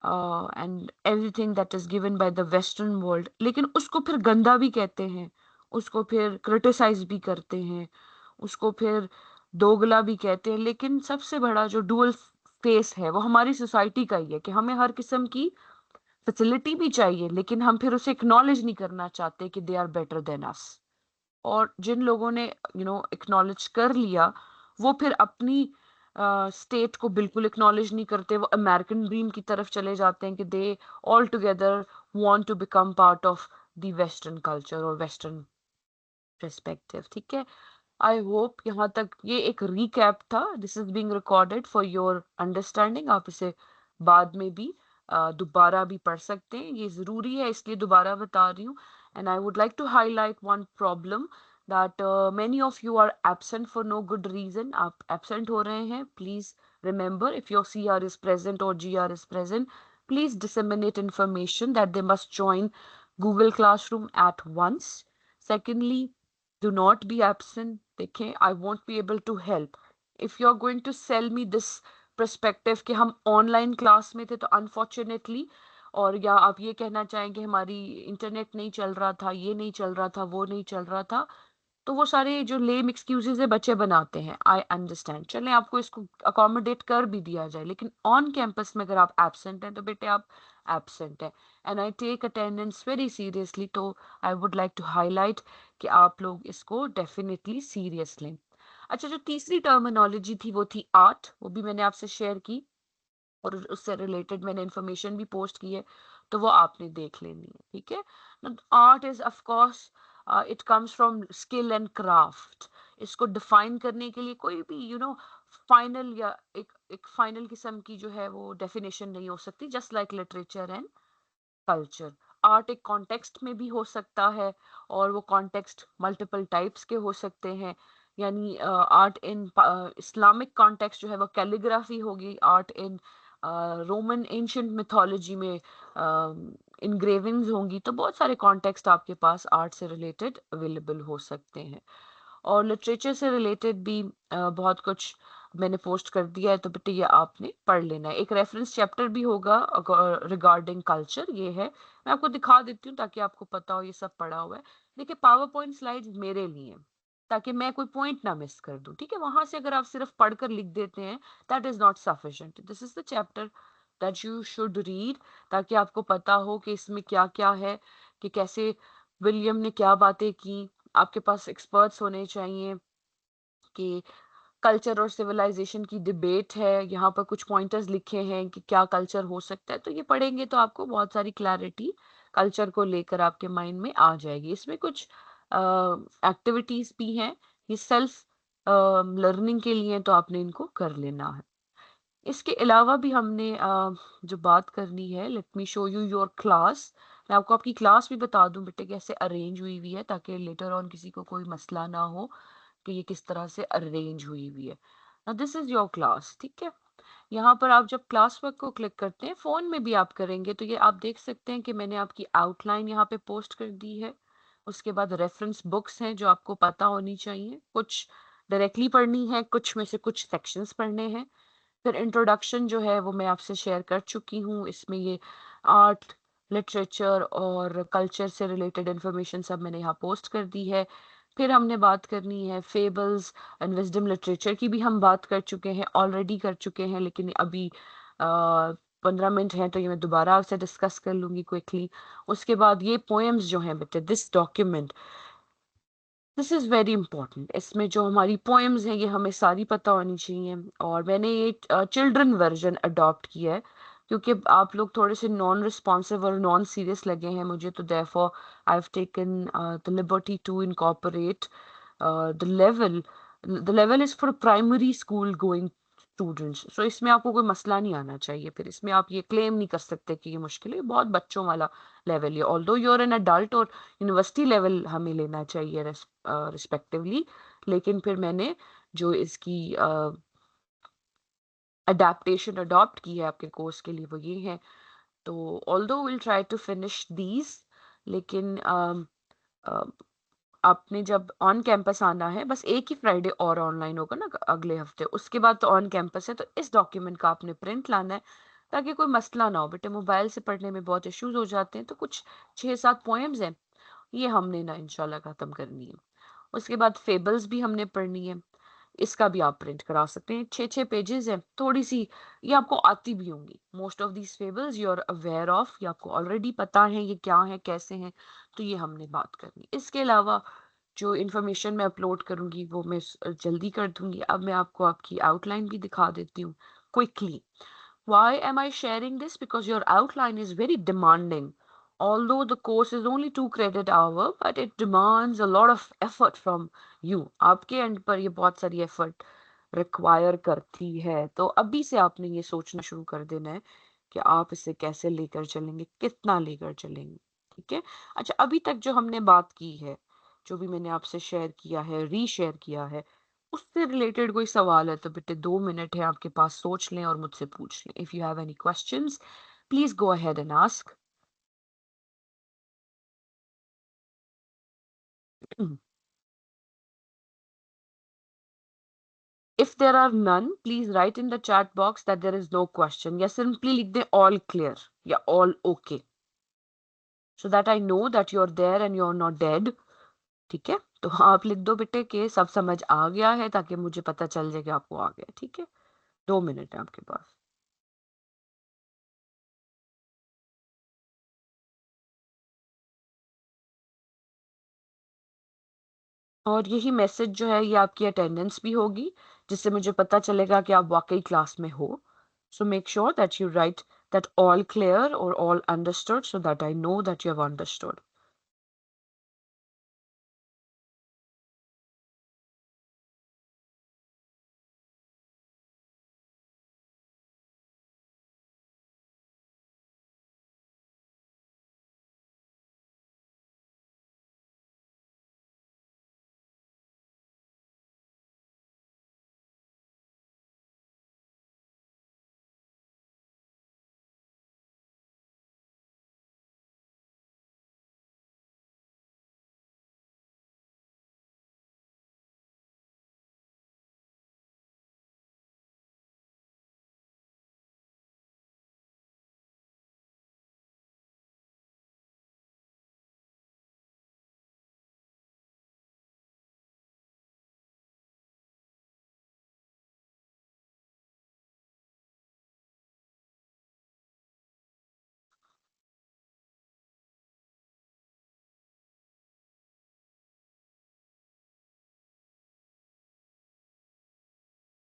and everything that is given by the western world, लेकिन उसको फिर गंदा भी कहते हैं, उसको फिर क्रिटिसाइज भी करते हैं, उसको फिर दोगला भी कहते हैं। लेकिन सबसे बड़ा जो डुअल फेस है वो हमारी सोसाइटी का ही है कि हमें हर किस्म की फैसिलिटी भी चाहिए लेकिन हम फिर उसे एक्नॉलेज नहीं करना चाहते कि they are better than us. और जिन लोगों ने एक्नॉलेज कर लिया वो फिर अपनी स्टेट को बिल्कुल एक्नॉलेज नहीं करते, वो अमेरिकन ड्रीम की तरफ चले जाते हैं कि they all together want to become part of the western culture और वेस्टर्न पर्सपेक्टिव, ठीक है। आई होप यहाँ तक ये एक रीकैप था, this is being recorded for your understanding. आप इसे बाद में भी दोबारा भी पढ़ सकते हैं, ये जरूरी है इसलिए दोबारा बता रही हूँ। And I would like to highlight one problem that many of you are absent for no good reason. आप absent हो रहे हैं, please remember, if your CR is present or GR is present, please disseminate information that they must join Google Classroom at once. Secondly, do not be absent. देखें, I won't be able to help if you're going to sell me this perspective कि हम online class में थे तो unfortunately, और या आप ये कहना चाहेंगे हमारी इंटरनेट नहीं चल रहा था, ये नहीं चल रहा था, वो नहीं चल रहा था, तो वो सारे जो लेम एक्सक्यूजेज है बच्चे बनाते हैं। आई अंडरस्टैंड, चलें आपको इसको अकोमोडेट कर भी दिया जाए, लेकिन ऑन कैंपस में अगर आप एब्सेंट हैं तो बेटे आप एब्सेंट हैं, and I take attendance very seriously. तो I would like to highlight कि आप लोग इसको डेफिनेटली सीरियस लें। अच्छा, जो तीसरी टर्मिनोलॉजी थी वो थी आर्ट, वो भी मैंने आपसे शेयर की और उससे रिलेटेड मैंने इन्फॉर्मेशन भी पोस्ट की है, तो वो आपने देख लेनी है, ठीक है। Art is of course, it comes from skill and craft. इसको डिफाइन करने के लिए कोई भी फाइनल या एक फाइनल किस्म की जो है वो डेफिनेशन नहीं हो सकती, just like literature and culture. Art एक कॉन्टेक्स्ट में भी हो सकता है, और वो कॉन्टेक्स्ट मल्टीपल टाइप्स के हो सकते हैं। यानी आर्ट इन इस्लामिक कॉन्टेक्स्ट जो है वो कैलीग्राफी होगी, art in Roman ancient mythology में इंग्रेविंग्स होंगी। तो बहुत सारे कॉन्टेक्स्ट आपके पास आर्ट से रिलेटेड अवेलेबल हो सकते हैं, और लिटरेचर से रिलेटेड भी बहुत कुछ मैंने पोस्ट कर दिया है, तो बेटे ये आपने पढ़ लेना है। एक रेफरेंस चैप्टर भी होगा रिगार्डिंग कल्चर, ये है, मैं आपको दिखा देती हूँ ताकि आपको पता हो ये सब पढ़ा हुआ है। देखिए, पावर पॉइंट स्लाइड्स मेरे लिए, ताकि मैं कोई पॉइंट ना मिस कर दूं, ठीक है। वहां से अगर आप सिर्फ पढ़कर लिख देते हैं, that is not sufficient. This is the chapter that you should read, ताकि आपको पता हो कि इसमें क्या क्या है, कि कैसे विलियम ने क्या बातें की। आपके पास एक्सपर्ट्स होने चाहिए कि कल्चर और सिविलाइजेशन की डिबेट है, यहाँ पर कुछ पॉइंटर्स लिखे हैं कि क्या कल्चर हो सकता है, तो ये पढ़ेंगे तो आपको बहुत सारी क्लैरिटी कल्चर को लेकर आपके माइंड में आ जाएगी। इसमें कुछ एक्टिविटीज भी हैं, ये सेल्फ लर्निंग के लिए, तो आपने इनको कर लेना है। इसके अलावा भी हमने जो बात करनी है, let me show you your class. मैं आपको आपकी क्लास भी बता दूं बेटे कैसे अरेंज हुई हुई है, ताकि लेटर ऑन किसी को कोई मसला ना हो कि ये किस तरह से अरेंज हुई हुई है। ना दिस इज योर क्लास, ठीक है। यहाँ पर आप जब क्लास वर्क को क्लिक करते हैं, फोन में भी आप करेंगे, तो ये आप देख सकते हैं कि मैंने आपकी आउटलाइन यहाँ पे पोस्ट कर दी है। उसके बाद रेफरेंस बुक्स हैं जो आपको पता होनी चाहिए, कुछ डायरेक्टली पढ़नी है, कुछ में से कुछ सेक्शंस पढ़ने हैं। फिर इंट्रोडक्शन जो है वो मैं आपसे शेयर कर चुकी हूँ, इसमें ये आर्ट, लिटरेचर और कल्चर से रिलेटेड इंफॉर्मेशन सब मैंने यहाँ पोस्ट कर दी है। फिर हमने बात करनी है फेबल्स एंड विजडम लिटरेचर की, भी हम बात कर चुके हैं, ऑलरेडी कर चुके हैं, लेकिन अभी 15 मिनट हैं तो ये मैं दोबारा आपसे डिस्कस कर लूंगी क्विकली। उसके बाद ये पोएम्स जो हैं बेटे, this document, this is very important. इसमें जो हमारी पोएम्स हैं ये हमें सारी पता होनी चाहिए, और मैंने ये चिल्ड्रन वर्जन अडॉप्ट किया है, क्योंकि आप लोग थोड़े से नॉन रिस्पॉन्सिव और नॉन सीरियस लगे हैं मुझे, तो therefore I have taken the liberty to incorporate the level is for primary school going students. So इसमें आपको कोई मसला नहीं आना चाहिए, फिर इसमें आप ये क्लेम नहीं कर सकते कि ये मुश्किल है, ये बहुत बच्चों वाला लेवल है। Although you are an adult और यूनिवर्सिटी लेवल हमें लेना चाहिए रिस्पेक्टिवली, लेकिन फिर मैंने जो इसकी अडेप्टेशन अडॉप्ट की है आपके कोर्स के लिए वो ये है। तो although will try to finish these, लेकिन आपने जब ऑन कैंपस आना है, बस एक ही फ्राइडे और ऑनलाइन होगा ना अगले हफ्ते, उसके बाद तो ऑन कैंपस है, तो इस डॉक्यूमेंट का आपने प्रिंट लाना है, ताकि कोई मसला ना हो। बेटे मोबाइल से पढ़ने में बहुत इश्यूज हो जाते हैं, तो कुछ 6-7 पोएम्स हैं, ये हमने ना इंशाल्लाह खत्म करनी है। उसके बाद फेबल्स भी हमने पढ़नी है, इसका भी आप प्रिंट करा सकते हैं, 6-6 पेजेस है, थोड़ी सी ये आपको आती भी होंगी। Most of these fables you are aware of, ये आपको ऑलरेडी पता है ये क्या है कैसे हैं, तो ये हमने बात करनी। इसके अलावा जो इन्फॉर्मेशन मैं अपलोड करूंगी वो मैं जल्दी कर दूंगी। अब मैं आपको आपकी आउटलाइन भी दिखा देती हूँ quickly. Why am I sharing this? Because your outline is very demanding. Although the course is only 2 credit hour, but it demands a lot of effort from you. आपके एंड पर ये बहुत सारी एफर्ट रिक्वायर करती है, तो अभी से आपने ये सोचना शुरू कर देना है कि आप इसे कैसे लेकर चलेंगे, कितना लेकर चलेंगे, ठीक है। अच्छा, अभी तक जो हमने बात की है, जो भी मैंने आपसे शेयर किया है, रीशेयर किया है, उससे रिलेटेड कोई सवाल है तो बेटे 2 मिनट है आपके पास, सोच लें और मुझसे पूछ लें। If you have any questions, please go ahead and ask. If there are none, please write in the chat box that there is no question, या simply लिख दें all clear या all okay, so that I know that you're there and you're not dead. ठीक है, तो आप लिख दो बेटे कि सब समझ आ गया है, ताकि मुझे पता चल जाए कि आपको आ गया। ठीक है, 2 मिनट है आपके पास। और यही मैसेज जो है ये आपकी अटेंडेंस भी होगी, जिससे मुझे पता चलेगा कि आप वाकई क्लास में हो। So make sure that you write that all clear और all understood, so that I know that you have understood.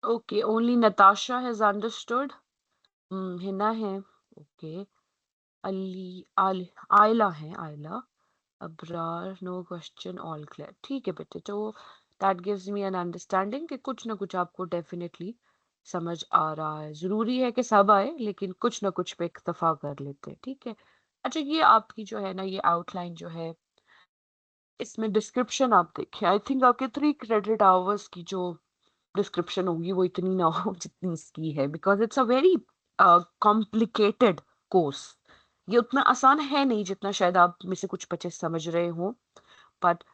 Okay, only Natasha has understood. Hina है। Okay, अली आयला है, Ayla. Abrar, no question, all clear. ठीक है बेटे, तो that gives me an understanding कि कुछ ना कुछ आपको डेफिनेटली समझ आ रहा है। जरूरी है कि सब आए, लेकिन कुछ ना कुछ पे इक्तफा कर लेते हैं। ठीक है, अच्छा, ये आपकी जो है ना, ये आउटलाइन जो है, इसमें डिस्क्रिप्शन आप देखिए। आई थिंक आपके 3 क्रेडिट आवर्स की जो डिस्क्रिप्शन होगी वो इतनी ना हो जितनी इसकी है, because it's a very complicated course. ये उतना आसान है नहीं जितना शायद आप में से कुछ बच्चे समझ रहे हो। बट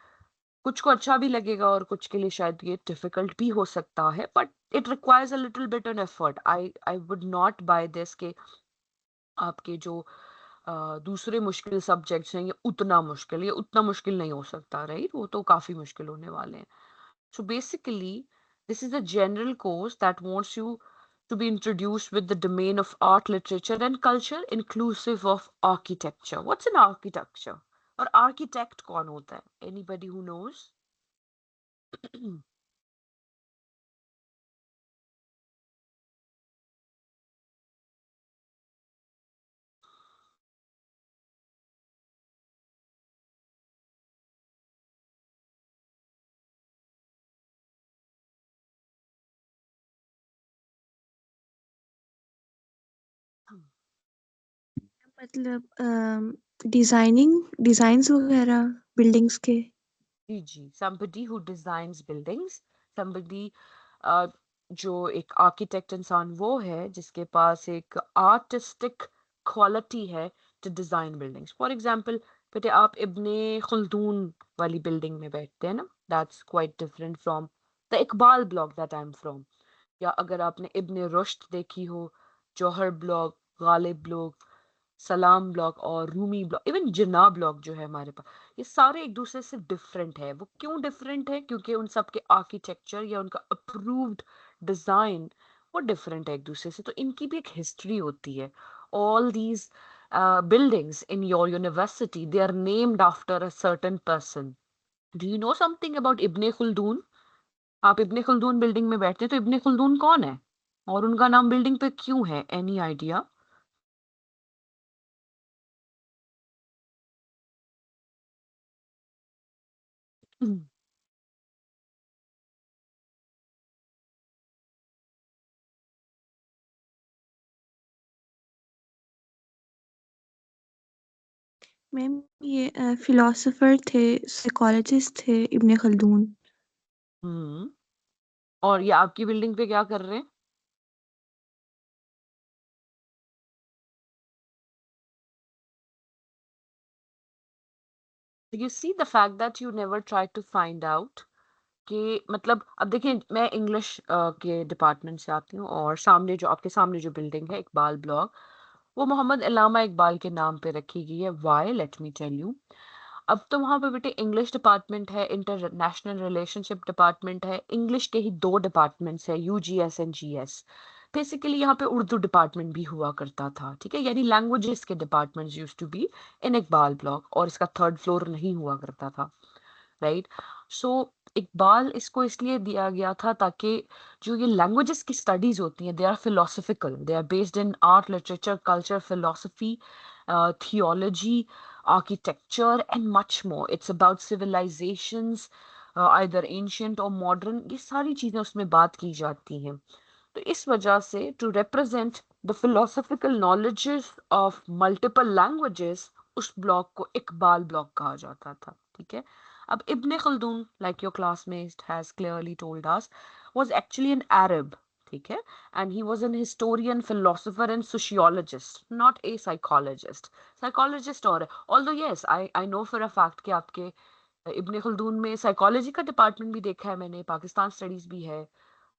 कुछ को अच्छा भी लगेगा और कुछ के लिए शायद ये डिफिकल्ट भी हो सकता है, but it requires a little bit an effort. I would not buy this के आपके जो दूसरे मुश्किल सब्जेक्ट्स हैं ये उतना मुश्किल नहीं हो सकता, राइट? वो तो काफी मुश्किल होने वाले हैं। So basically, this is a general course that wants you to be introduced with the domain of art, literature, and culture, inclusive of architecture. What's an architecture? और architect कौन होता है? Anybody who knows? मतलब designing designs वगैरह buildings के। जी जी, somebody who designs buildings, somebody जो एक architect इंसान वो है जिसके पास एक आर्टिस्टिक क्वालिटी है to design buildings. For example, बेटे आप इब्ने खुल्दून वाली बिल्डिंग में बैठते हैं ना, that's quite different from the Iqbal block that I am from. या अगर आपने इब्ने रुश्द देखी हो, जौहर ब्लॉक, गालिब ब्लॉक, सलाम ब्लॉक और रूमी ब्लॉक, इवन जिन्ना ब्लॉक जो है हमारे पास, ये सारे एक दूसरे से डिफरेंट है। वो क्यों डिफरेंट है? क्योंकि उन सब के आर्किटेक्चर या उनका अप्रूव्ड डिजाइन वो डिफरेंट है एक दूसरे से, तो इनकी भी एक हिस्ट्री होती है। All these buildings in your university, they are named after a certain person. Do you know something about Ibn Khaldun? आप इब्ने खुल्दून बिल्डिंग में बैठते हैं, तो इब्ने खुल्दून कौन है और उनका नाम बिल्डिंग पे क्यों है? Any idea? मैम ये फिलोसोफर थे, साइकोलॉजिस्ट थे इब्ने खल्दून। हम्म, और ये आपकी बिल्डिंग पे क्या कर रहे हैं? You see the fact that you never try to find out कि मतलब अब देखिए मैं इंग्लिश के डिपार्टमेंट से आती हूँ और सामने जो आपके सामने जो बिल्डिंग है इकबाल ब्लॉक, वो मोहम्मद अलामा इकबाल के नाम पे रखी गई है। Why, let me tell you. अब तो वहां पे बेटे इंग्लिश डिपार्टमेंट है, इंटरनेशनल रिलेशनशिप डिपार्टमेंट है, इंग्लिश के ही दो डिपार्टमेंट्स है, यूजीएस एंड जीएस। बेसिकली यहाँ पे उर्दू डिपार्टमेंट भी हुआ करता था, ठीक है, यानी लैंग्वेजेस के departments used to be in Iqbal block, और इसका थर्ड फ्लोर नहीं हुआ करता था, राइट। सो इकबाल इसको इसलिए दिया गया था ताकि जो ये लैंग्वेजेस की स्टडीज होती हैं, they are philosophical, they are based in art, literature, culture, philosophy, theology, architecture and much more. It's about civilizations, either ancient or modern, ये सारी चीजें उसमें बात की जाती हैं। तो इस वजह से to represent the philosophical knowledges of multiple languages, उस ब्लॉक को इकबाल ब्लॉक कहा जाता था, ठीक है। अब Ibn Khaldun, like your classmate has clearly told us, was actually an Arab, ठीक है, and he was an historian, philosopher and sociologist, not a psychologist. Psychologist, और although yes, I know for a fact कि आपके इब्ने Khaldun में psychology का department भी देखा है मैंने, पाकिस्तान स्टडीज भी है,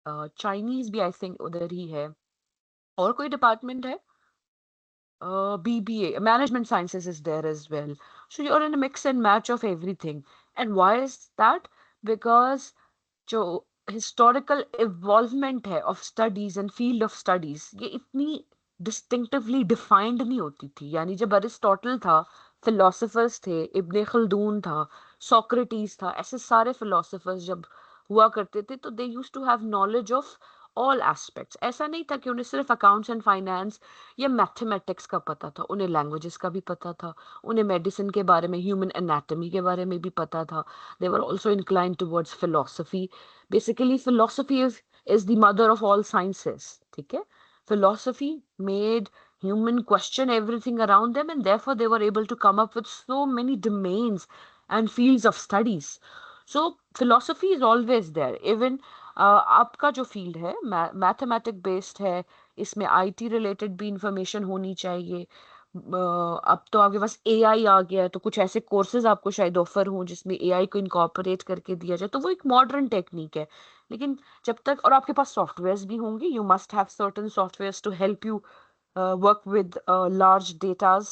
चाइनीज भी आई थिंक उधर ही है, और कोई डिपार्टमेंट है, BBA, management sciences is there as well. So you're in a mix and match of everything. And why is that? Because जो हिस्टोरिकल इवॉल्वमेंट है of studies and field of studies, ये इतनी distinctively defined नहीं होती थी। यानी जब Aristotle था, फिलोसफर्स थे, इब्ने खल्दून था, सोक्रेटिस था, ऐसे सारे फिलोसफर्स जब हुआ करते थे तो they used to have knowledge of all aspects. ऐसा नहीं था कि उन्हें सिर्फ अकाउंट्स एंड फाइनेंस या मैथमेटिक्स का पता था, उन्हें लैंग्वेजेस का भी पता था, उन्हें मेडिसिन के बारे में, ह्यूमन एनाटॉमी के बारे में भी पता था। They were also inclined towards philosophy. Basically, philosophy is the mother of all sciences. ठीक है? Philosophy made human question everything around them, and therefore they were able to come up with so many domains and fields of studies. So philosophy is always there. Even आपका जो field है mathematic based है, इसमें IT related भी information होनी चाहिए। अब तो आपके पास एआई आ गया है, तो कुछ ऐसे कोर्सेज आपको शायद ऑफर हों जिसमें एआई को इनकॉर्पोरेट करके दिया जाए, तो वो एक मॉडर्न टेक्निक है। लेकिन जब तक, और आपके पास सॉफ्टवेयर्स भी होंगे, you must have certain softwares to help you work with large datas.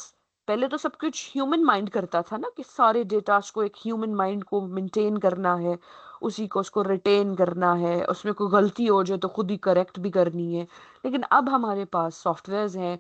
पहले तो सब कुछ ह्यूमन माइंड करता था ना, कि सारे डेटाज को एक ह्यूमन माइंड को मेंटेन करना है, उसी को उसको रिटेन करना है, उसमें कोई गलती हो जाए तो खुद ही करेक्ट भी करनी है। लेकिन अब हमारे पास सॉफ्टवेयर्स हैं,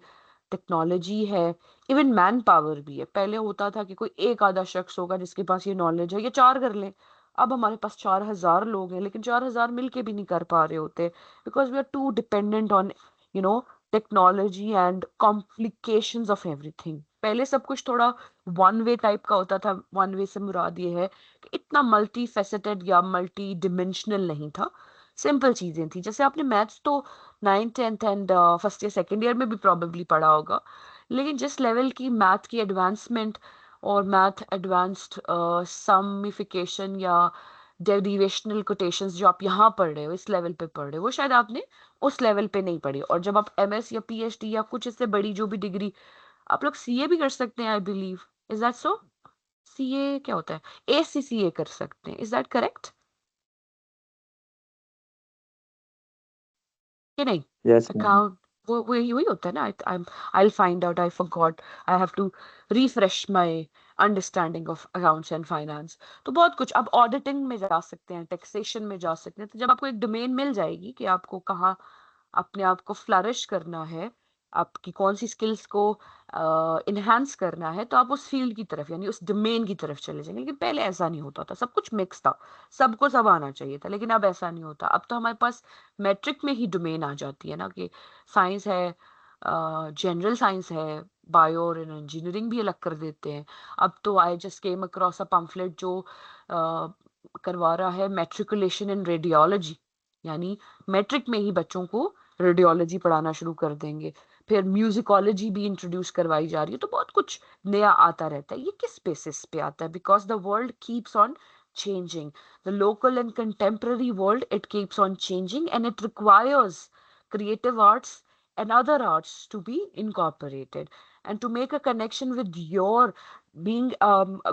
टेक्नोलॉजी है, इवन मैन पावर भी है। पहले होता था कि कोई एक आधा शख्स होगा जिसके पास ये नॉलेज है, ये चार कर लें। अब हमारे पास 4,000 लोग हैं, लेकिन 4,000 मिलके भी नहीं कर पा रहे होते, because we are too dependent on you know technology and complications of everything. पहले सब कुछ थोड़ा वन वे टाइप का होता था। वन वे से मुराद ये है कि इतना मल्टी फेसेटेड या मल्टी डिमेंशनल नहीं था, सिंपल चीजें थी। जैसे आपने मैथ्स तो 9th 10th and first year second year में भी प्रॉबेबली पढ़ा होगा, लेकिन जिस लेवल की मैथ की एडवांसमेंट और मैथ एडवांस्ड समिफिकेशन या डेरिवेशनल कोटेशंस जो आप यहाँ पढ़ रहे हो, इस लेवल पे पढ़ रहे हो, वो शायद आपने उस लेवल पे नहीं पढ़ी। और जब आप एमएस या पीएचडी या कुछ इससे बड़ी जो भी डिग्री, आप लोग सीए भी कर सकते हैं, I believe, is that so? CA क्या होता है? एसीसीए कर सकते हैं, इज दैट करेक्ट कि नहीं? Yes, ma'am. अकाउंट, वो यही वही होता है ना? I find out, I forgot, I have to refresh my understanding of accounts and finance. तो बहुत कुछ, अब ऑडिटिंग में जा सकते हैं, टैक्सेशन में जा सकते हैं। तो जब आपको एक डोमेन मिल जाएगी कि आपको कहाँ अपने आप को फ्लरिश करना है, आपकी कौन सी स्किल्स को इनहेंस करना है, तो आप उस फील्ड की तरफ यानी उस डोमेन की तरफ चले जाएंगे। लेकिन पहले ऐसा नहीं होता था, सब कुछ मिक्स था, सबको सब आना चाहिए था। लेकिन अब ऐसा नहीं होता। अब तो हमारे पास मैट्रिक में ही डोमेन आ जाती है ना, कि साइंस है, जनरल साइंस है, बायो और इंजीनियरिंग भी अलग कर देते हैं। अब तो I just came across a pamphlet जो करवा रहा है मैट्रिकुलेशन इन रेडियोलॉजी, यानी मैट्रिक में ही बच्चों को रेडियोलॉजी पढ़ाना शुरू कर देंगे। फिर म्यूजिकोलॉजी भी इंट्रोड्यूस करवाई जा रही है। तो बहुत कुछ नया आता रहता है। ये किस बेसिस पे आता है? Because the world keeps on changing. The local and contemporary world, it keeps on changing, and it requires creative arts and other arts to be incorporated and to make a connection with your being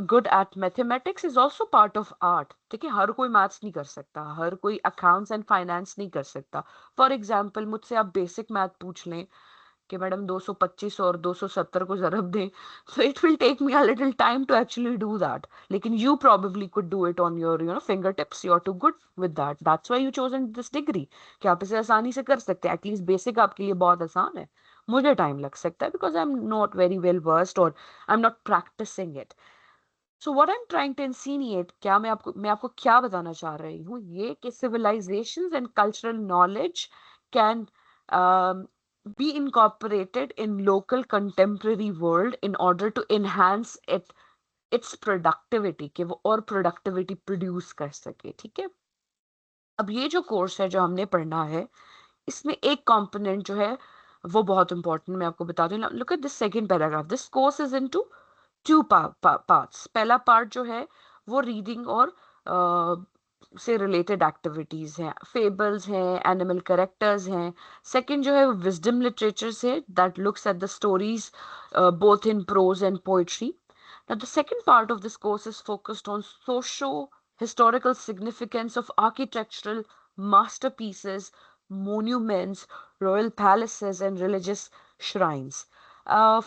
good at mathematics is also part of art. ठीक है, हर कोई maths नहीं कर सकता, हर कोई accounts and finance नहीं कर सकता. फॉर एग्जाम्पल मुझसे आप बेसिक मैथ पूछ लें कि मैडम 225 और 270 को ज़रब दें, so it will take me a little time to actually do that. लेकिन you probably could do it on your fingertips. You are too good with that. That's why you chosen this degree, कि आप इसे आसानी से कर सकते हैं. At least basic आपके लिए बहुत आसान है. मुझे टाइम लग सकता है because I am not very well versed और I am not practicing it. So what I am trying to insinuate, क्या मैं आपको क्या बताना चाह रही हूँ, ये कि civilisations and cultural knowledge can be incorporated in local contemporary world in order to enhance its productivity, कि वो और productivity produce कर सके. ठीक है, अब ये जो कोर्स है जो हमने पढ़ना है, इसमें एक कंपोनेंट जो है वो बहुत इंपॉर्टेंट, मैं आपको बता दूं. Look at this second paragraph. This course is into two parts. पहला पार्ट जो है वो रीडिंग और से रिलेटेड एक्टिविटीज हैं, फेबल्स हैं, एनिमल कैरेक्टर्स हैं. सेकंड जो है विजडम लिटरेचर से, that looks at the stories both in prose and poetry. Now, the second part of this course is focused on socio-historical significance of architectural masterpieces, monuments, royal palaces, and religious shrines.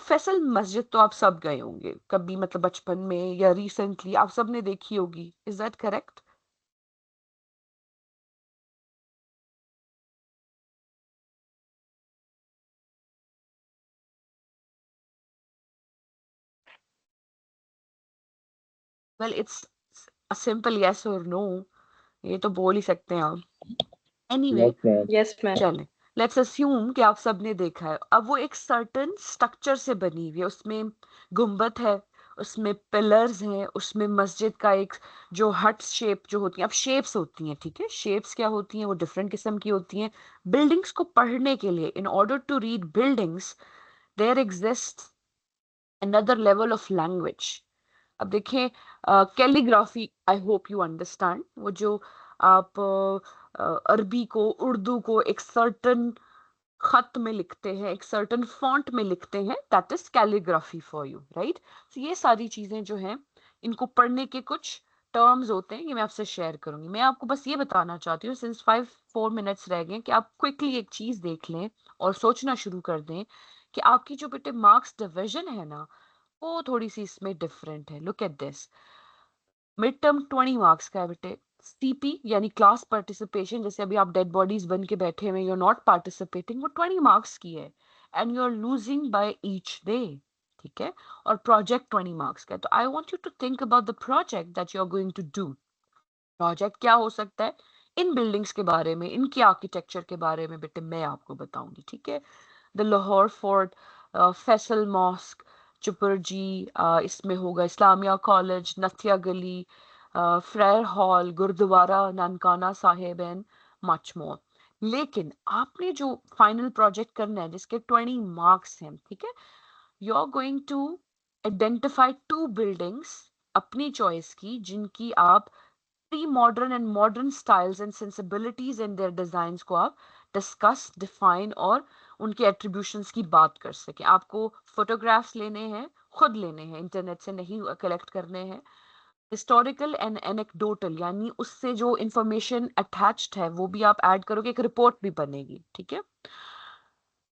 Faisal मस्जिद तो आप सब गए होंगे कभी, मतलब बचपन में या रिसेंटली आप सब ने देखी होगी. Is that correct? Well it's a simple yes और नो, ये तो बोल ही सकते हैं आप. Anyway, Yes, ma'am. Yes, ma'am. चलें, लेट्स अस्यूम कि आप सबने देखा है. अब वो एक सर्टन स्ट्रक्चर से बनी हुई है, उसमें गुंबद है, उसमें पिलर्स हैं, उसमें मस्जिद का एक जो हट शेप जो होती है, अब शेप्स होती हैं. ठीक है, शेप्स क्या होती हैं, वो डिफरेंट किस्म की होती हैं. बिल्डिंग्स को पढ़ने के लिए, in order to read buildings, there exist another level of language. अब देखें, calligraphy, I hope you understand, वो जो आप अरबी को, उर्दू को एक सर्टन खत में लिखते हैं, एक सर्टन फॉन्ट में लिखते हैं, that is calligraphy for you, right. तो ये सारी चीजें जो हैं, इनको पढ़ने के कुछ टर्म्स होते हैं, ये मैं आपसे शेयर करूंगी. मैं आपको बस ये बताना चाहती हूँ, सिंस 4 मिनट्स रह गए, कि आप क्विकली एक चीज देख लें और सोचना शुरू कर दें कि आपकी जो बेटे मार्क्स डिवीजन है ना, वो थोड़ी सी इसमें डिफरेंट है. Look at this. Mid term 20 marks का है बेटे. सीपी यानी क्लास पार्टिसिपेशन, जैसे अभी आप डेड बॉडीज बन के बैठे हुए, यू आर नॉट पार्टिसिपेटिंग, वो 20 मार्क्स की है, and you are losing by each day. ठीक है, और प्रोजेक्ट 20 मार्क्स का है. तो I want you to think about the project that you are going to do. Project क्या हो सकता है? इन बिल्डिंग्स के बारे में, इनके आर्किटेक्चर के बारे में बेटे मैं आपको बताऊंगी. ठीक है, the Lahore Fort, Faisal Mosque, Chauburji, इसमें होगा Islamia College, Nathia Gali, Frere Hall, gurdwara Nankana Sahib and much more. लेकिन आपने जो फाइनल प्रोजेक्ट करना है जिसके 20 मार्क्स हैं, ठीक है, you are going to identify 2 buildings अपनी चॉइस की, जिनकी आप pre modern and modern styles and sensibilities in their designs को आप डिस्कस, डिफाइन और उनके एट्रीब्यूशंस की बात कर सकें. आपको फोटोग्राफ्स लेने हैं, खुद लेने हैं, इंटरनेट से नहीं कलेक्ट करने हैं. हिस्टोरिकल एंड एनेक्डोटल, यानी उससे जो इंफॉर्मेशन अटैच्ड है वो भी आप ऐड करोगे, एक रिपोर्ट भी बनेगी. ठीक है,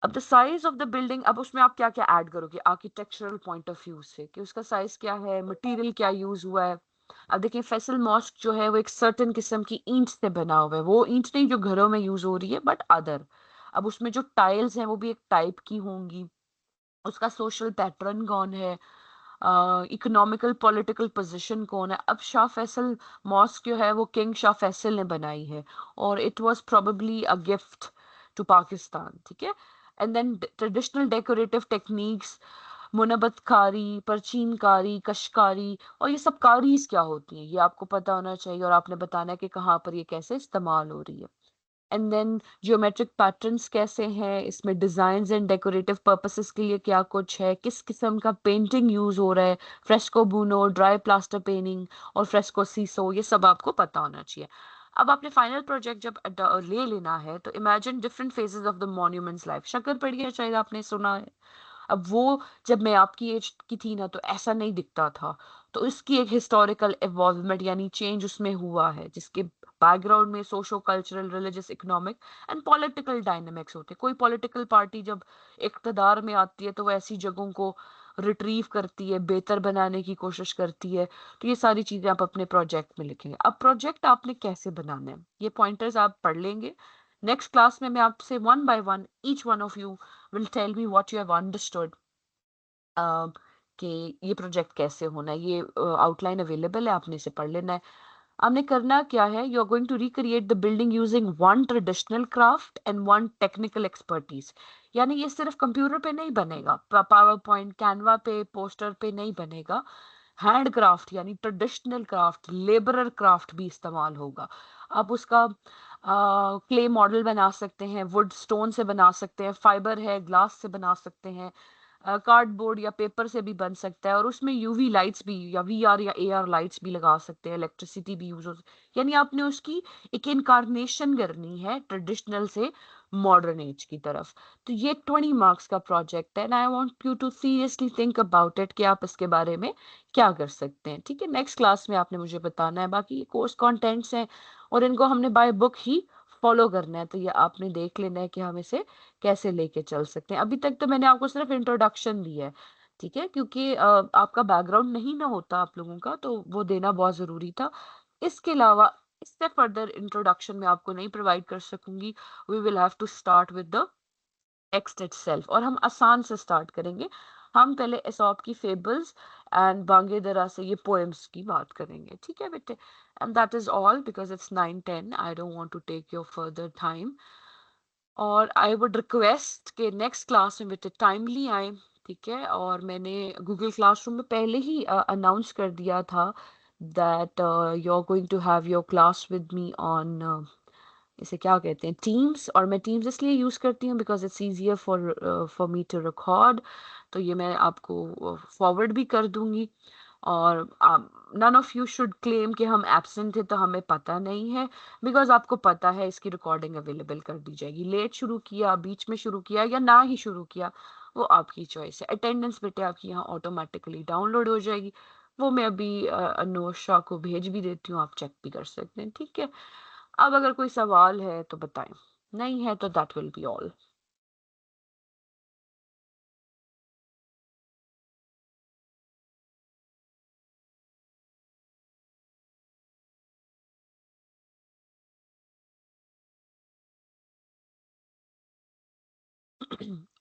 अब the size of the building, अब उसमें आप क्या क्या ऐड करोगे आर्किटेक्चरल पॉइंट ऑफ व्यू से, कि उसका साइज क्या है, मटेरियल क्या यूज हुआ है. अब देखिए, फैसल मॉस्क जो है वो एक सर्टेन किस्म की ईंट से बना हुआ है, वो ईंट नहीं जो घरों में यूज हो रही है, बट अदर. अब उसमें जो टाइल्स हैं वो भी एक टाइप की होंगी. उसका सोशल पैटर्न कौन है, इकोनॉमिकल पॉलिटिकल पोजीशन कौन है. अब शाह फैसल मॉस्क जो है वो किंग शाह फैसल ने बनाई है, और it was probably a gift to Pakistan. ठीक है, and then traditional decorative techniques, मुनब्बतकारी, परचीनकारी, कशकारी, और ये सब कारीज क्या होती हैं ये आपको पता होना चाहिए, और आपने बताना है कि कहाँ पर ये कैसे इस्तेमाल हो रही है. एंड देन जियोमेट्रिक पैटर्न्स कैसे हैं, इसमें डिजाइन एंड डेकोरेटिव पर्पसेस के लिए क्या कुछ है, किस किस्म का पेंटिंग यूज हो रहा है, फ्रेस्को बुनो, ड्राई प्लास्टर पेंटिंग और फ्रेस्को सीसो, ये सब आपको पता होना चाहिए. अब आपने फाइनल प्रोजेक्ट जब ले लेना है, तो imagine different phases of the monuments life. शक्कर पड़ी है, शायद आपने सुना है. अब वो जब मैं आपकी एज की थी ना तो ऐसा नहीं दिखता था। तो इसकी एक हिस्टोरिकल इवॉल्वमेंट यानी चेंज उसमें हुआ है, जिसके बैकग्राउंड में socio cultural, religious, economic and political dynamics होते हैं। कोई पॉलिटिकल पार्टी जब इक़्तिदार में आती है तो वो ऐसी जगहों को रिट्रीव करती है, बेहतर बनाने की कोशिश करती है। तो ये सारी चीज़ें आप अपने प्रोजेक्ट में लिखेंगे। अब प्रोजेक्ट आपने कैसे बनाना है, ये पॉइंटर्स आप पढ़ लेंगे। नेक्स्ट क्लास में मैं आपसे one by one each one of you will tell me what you have understood कि ये प्रोजेक्ट कैसे होना है। ये आउटलाइन अवेलेबल है, आपने इसे पढ़ लेना है। आपने करना क्या है, you are going to recreate the building using one traditional craft and one technical expertise. यानी ये सिर्फ कंप्यूटर पे नहीं बनेगा, पावर पॉइंट, कैनवा पे, पोस्टर पे नहीं बनेगा। हैंड क्राफ्ट यानी ट्रेडिशनल क्राफ्ट, लेबरर क्राफ्ट भी इस्तेमाल होगा। आप उसका क्ले मॉडल बना सकते हैं, वुड स्टोन से बना सकते हैं, फाइबर है, ग्लास से बना सकते हैं, कार्डबोर्ड या पेपर से भी बन सकता है। और उसमें यूवी लाइट्स भी या वीआर या एआर लाइट्स भी लगा सकते हैं, इलेक्ट्रिसिटी भी यूज हो। यानी आपने उसकी एक इनकारनेशन करनी है ट्रेडिशनल से मॉडर्न एज की तरफ। तो ये 20 मार्क्स का प्रोजेक्ट है and I want you to seriously think about it कि आप इसके बारे में क्या कर सकते हैं। ठीक है, नेक्स्ट क्लास में आपने मुझे बताना है। बाकी कोर्स कंटेंट्स हैं और इनको हमने बाय बुक ही फॉलो करना है, तो ये आपने देख लेना है कि हम इसे कैसे लेके चल सकते हैं। अभी तक तो मैंने आपको सिर्फ इंट्रोडक्शन दी है, ठीक है, क्योंकि आपका बैकग्राउंड नहीं ना होता आप लोगों का, तो वो देना बहुत ज़रूरी था। इसके अलावा इससे फर्दर इंट्रोडक्शन मैं आपको नहीं प्रोवाइड कर सकूंगी। We will have to start with the text itself, और हम आसान से स्टार्ट करेंगे। हम पहले एसॉप की फेबल्स एंड बांगेदरा से ये पोएम्स की बात करेंगे, ठीक है बेटे। And that is all because it's 9:10, I don't want to take your further time. और आई वुड रिक्वेस्ट कि नेक्स्ट क्लास में बेटे टाइमली आए, ठीक है। और मैंने गूगल क्लासरूम में पहले ही अनाउंस कर दिया था that you are going to have your class with me on, इसे क्या कहते हैं, टीम्स। और मैं टीम्स इसलिए यूज़ करती हूँ because it's easier for me to record. तो ये मैं आपको फॉरवर्ड भी कर दूंगी। और none of you should claim कि हम एब्सेंट थे तो हमें पता नहीं है, बिकॉज आपको पता है इसकी रिकॉर्डिंग अवेलेबल कर दी जाएगी। लेट शुरू किया, बीच में शुरू किया या ना ही शुरू किया, वो आपकी चॉइस है। अटेंडेंस बेटे आपकी यहाँ ऑटोमेटिकली डाउनलोड हो जाएगी, वो मैं अभी अनोशा को भेज भी देती हूँ, आप चेक भी कर सकते हैं, ठीक है। अब अगर कोई सवाल है तो बताएं, नहीं है तो दैट विल बी ऑल।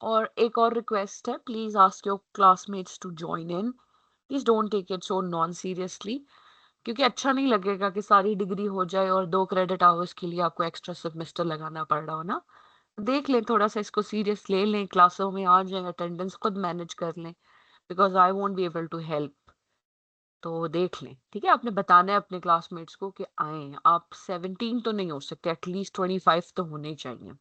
और एक और रिक्वेस्ट है, please ask your classmates to join in. Please don't take it so non seriously, क्योंकि अच्छा नहीं लगेगा कि सारी डिग्री हो जाए और 2 क्रेडिट आवर्स के लिए आपको एक्स्ट्रा सेमेस्टर लगाना पड़ रहा हो ना। देख लें, थोड़ा सा इसको सीरियस ले लें, क्लासों में आ जाएं, अटेंडेंस खुद मैनेज कर लें, because I won't be able to help. तो देख लें, ठीक है। आपने बताना है अपने क्लासमेट्स को कि आए। आप 17 तो नहीं हो सकते, एटलीस्ट 25 तो होने ही चाहिए।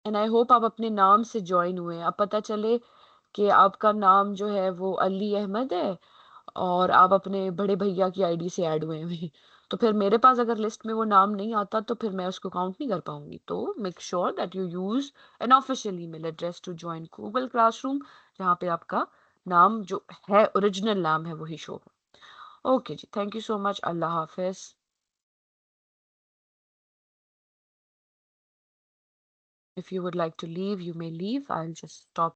एंड आई होप आप अपने नाम से ज्वाइन हुए हैं। अब पता चले कि आपका नाम जो है वो अली अहमद है और आप अपने बड़े भैया की आईडी से ऐड हुए हैं तो फिर मेरे पास अगर लिस्ट में वो नाम नहीं आता तो फिर मैं उसको काउंट नहीं कर पाऊंगी। तो make sure that you use an official email address to join Google classroom, जहाँ पे आपका नाम जो है, ओरिजिनल नाम है, वही शो हो। Okay ji, thank you so much, अल्लाह हाफिज। If you would like to leave, you may leave. I'll just stop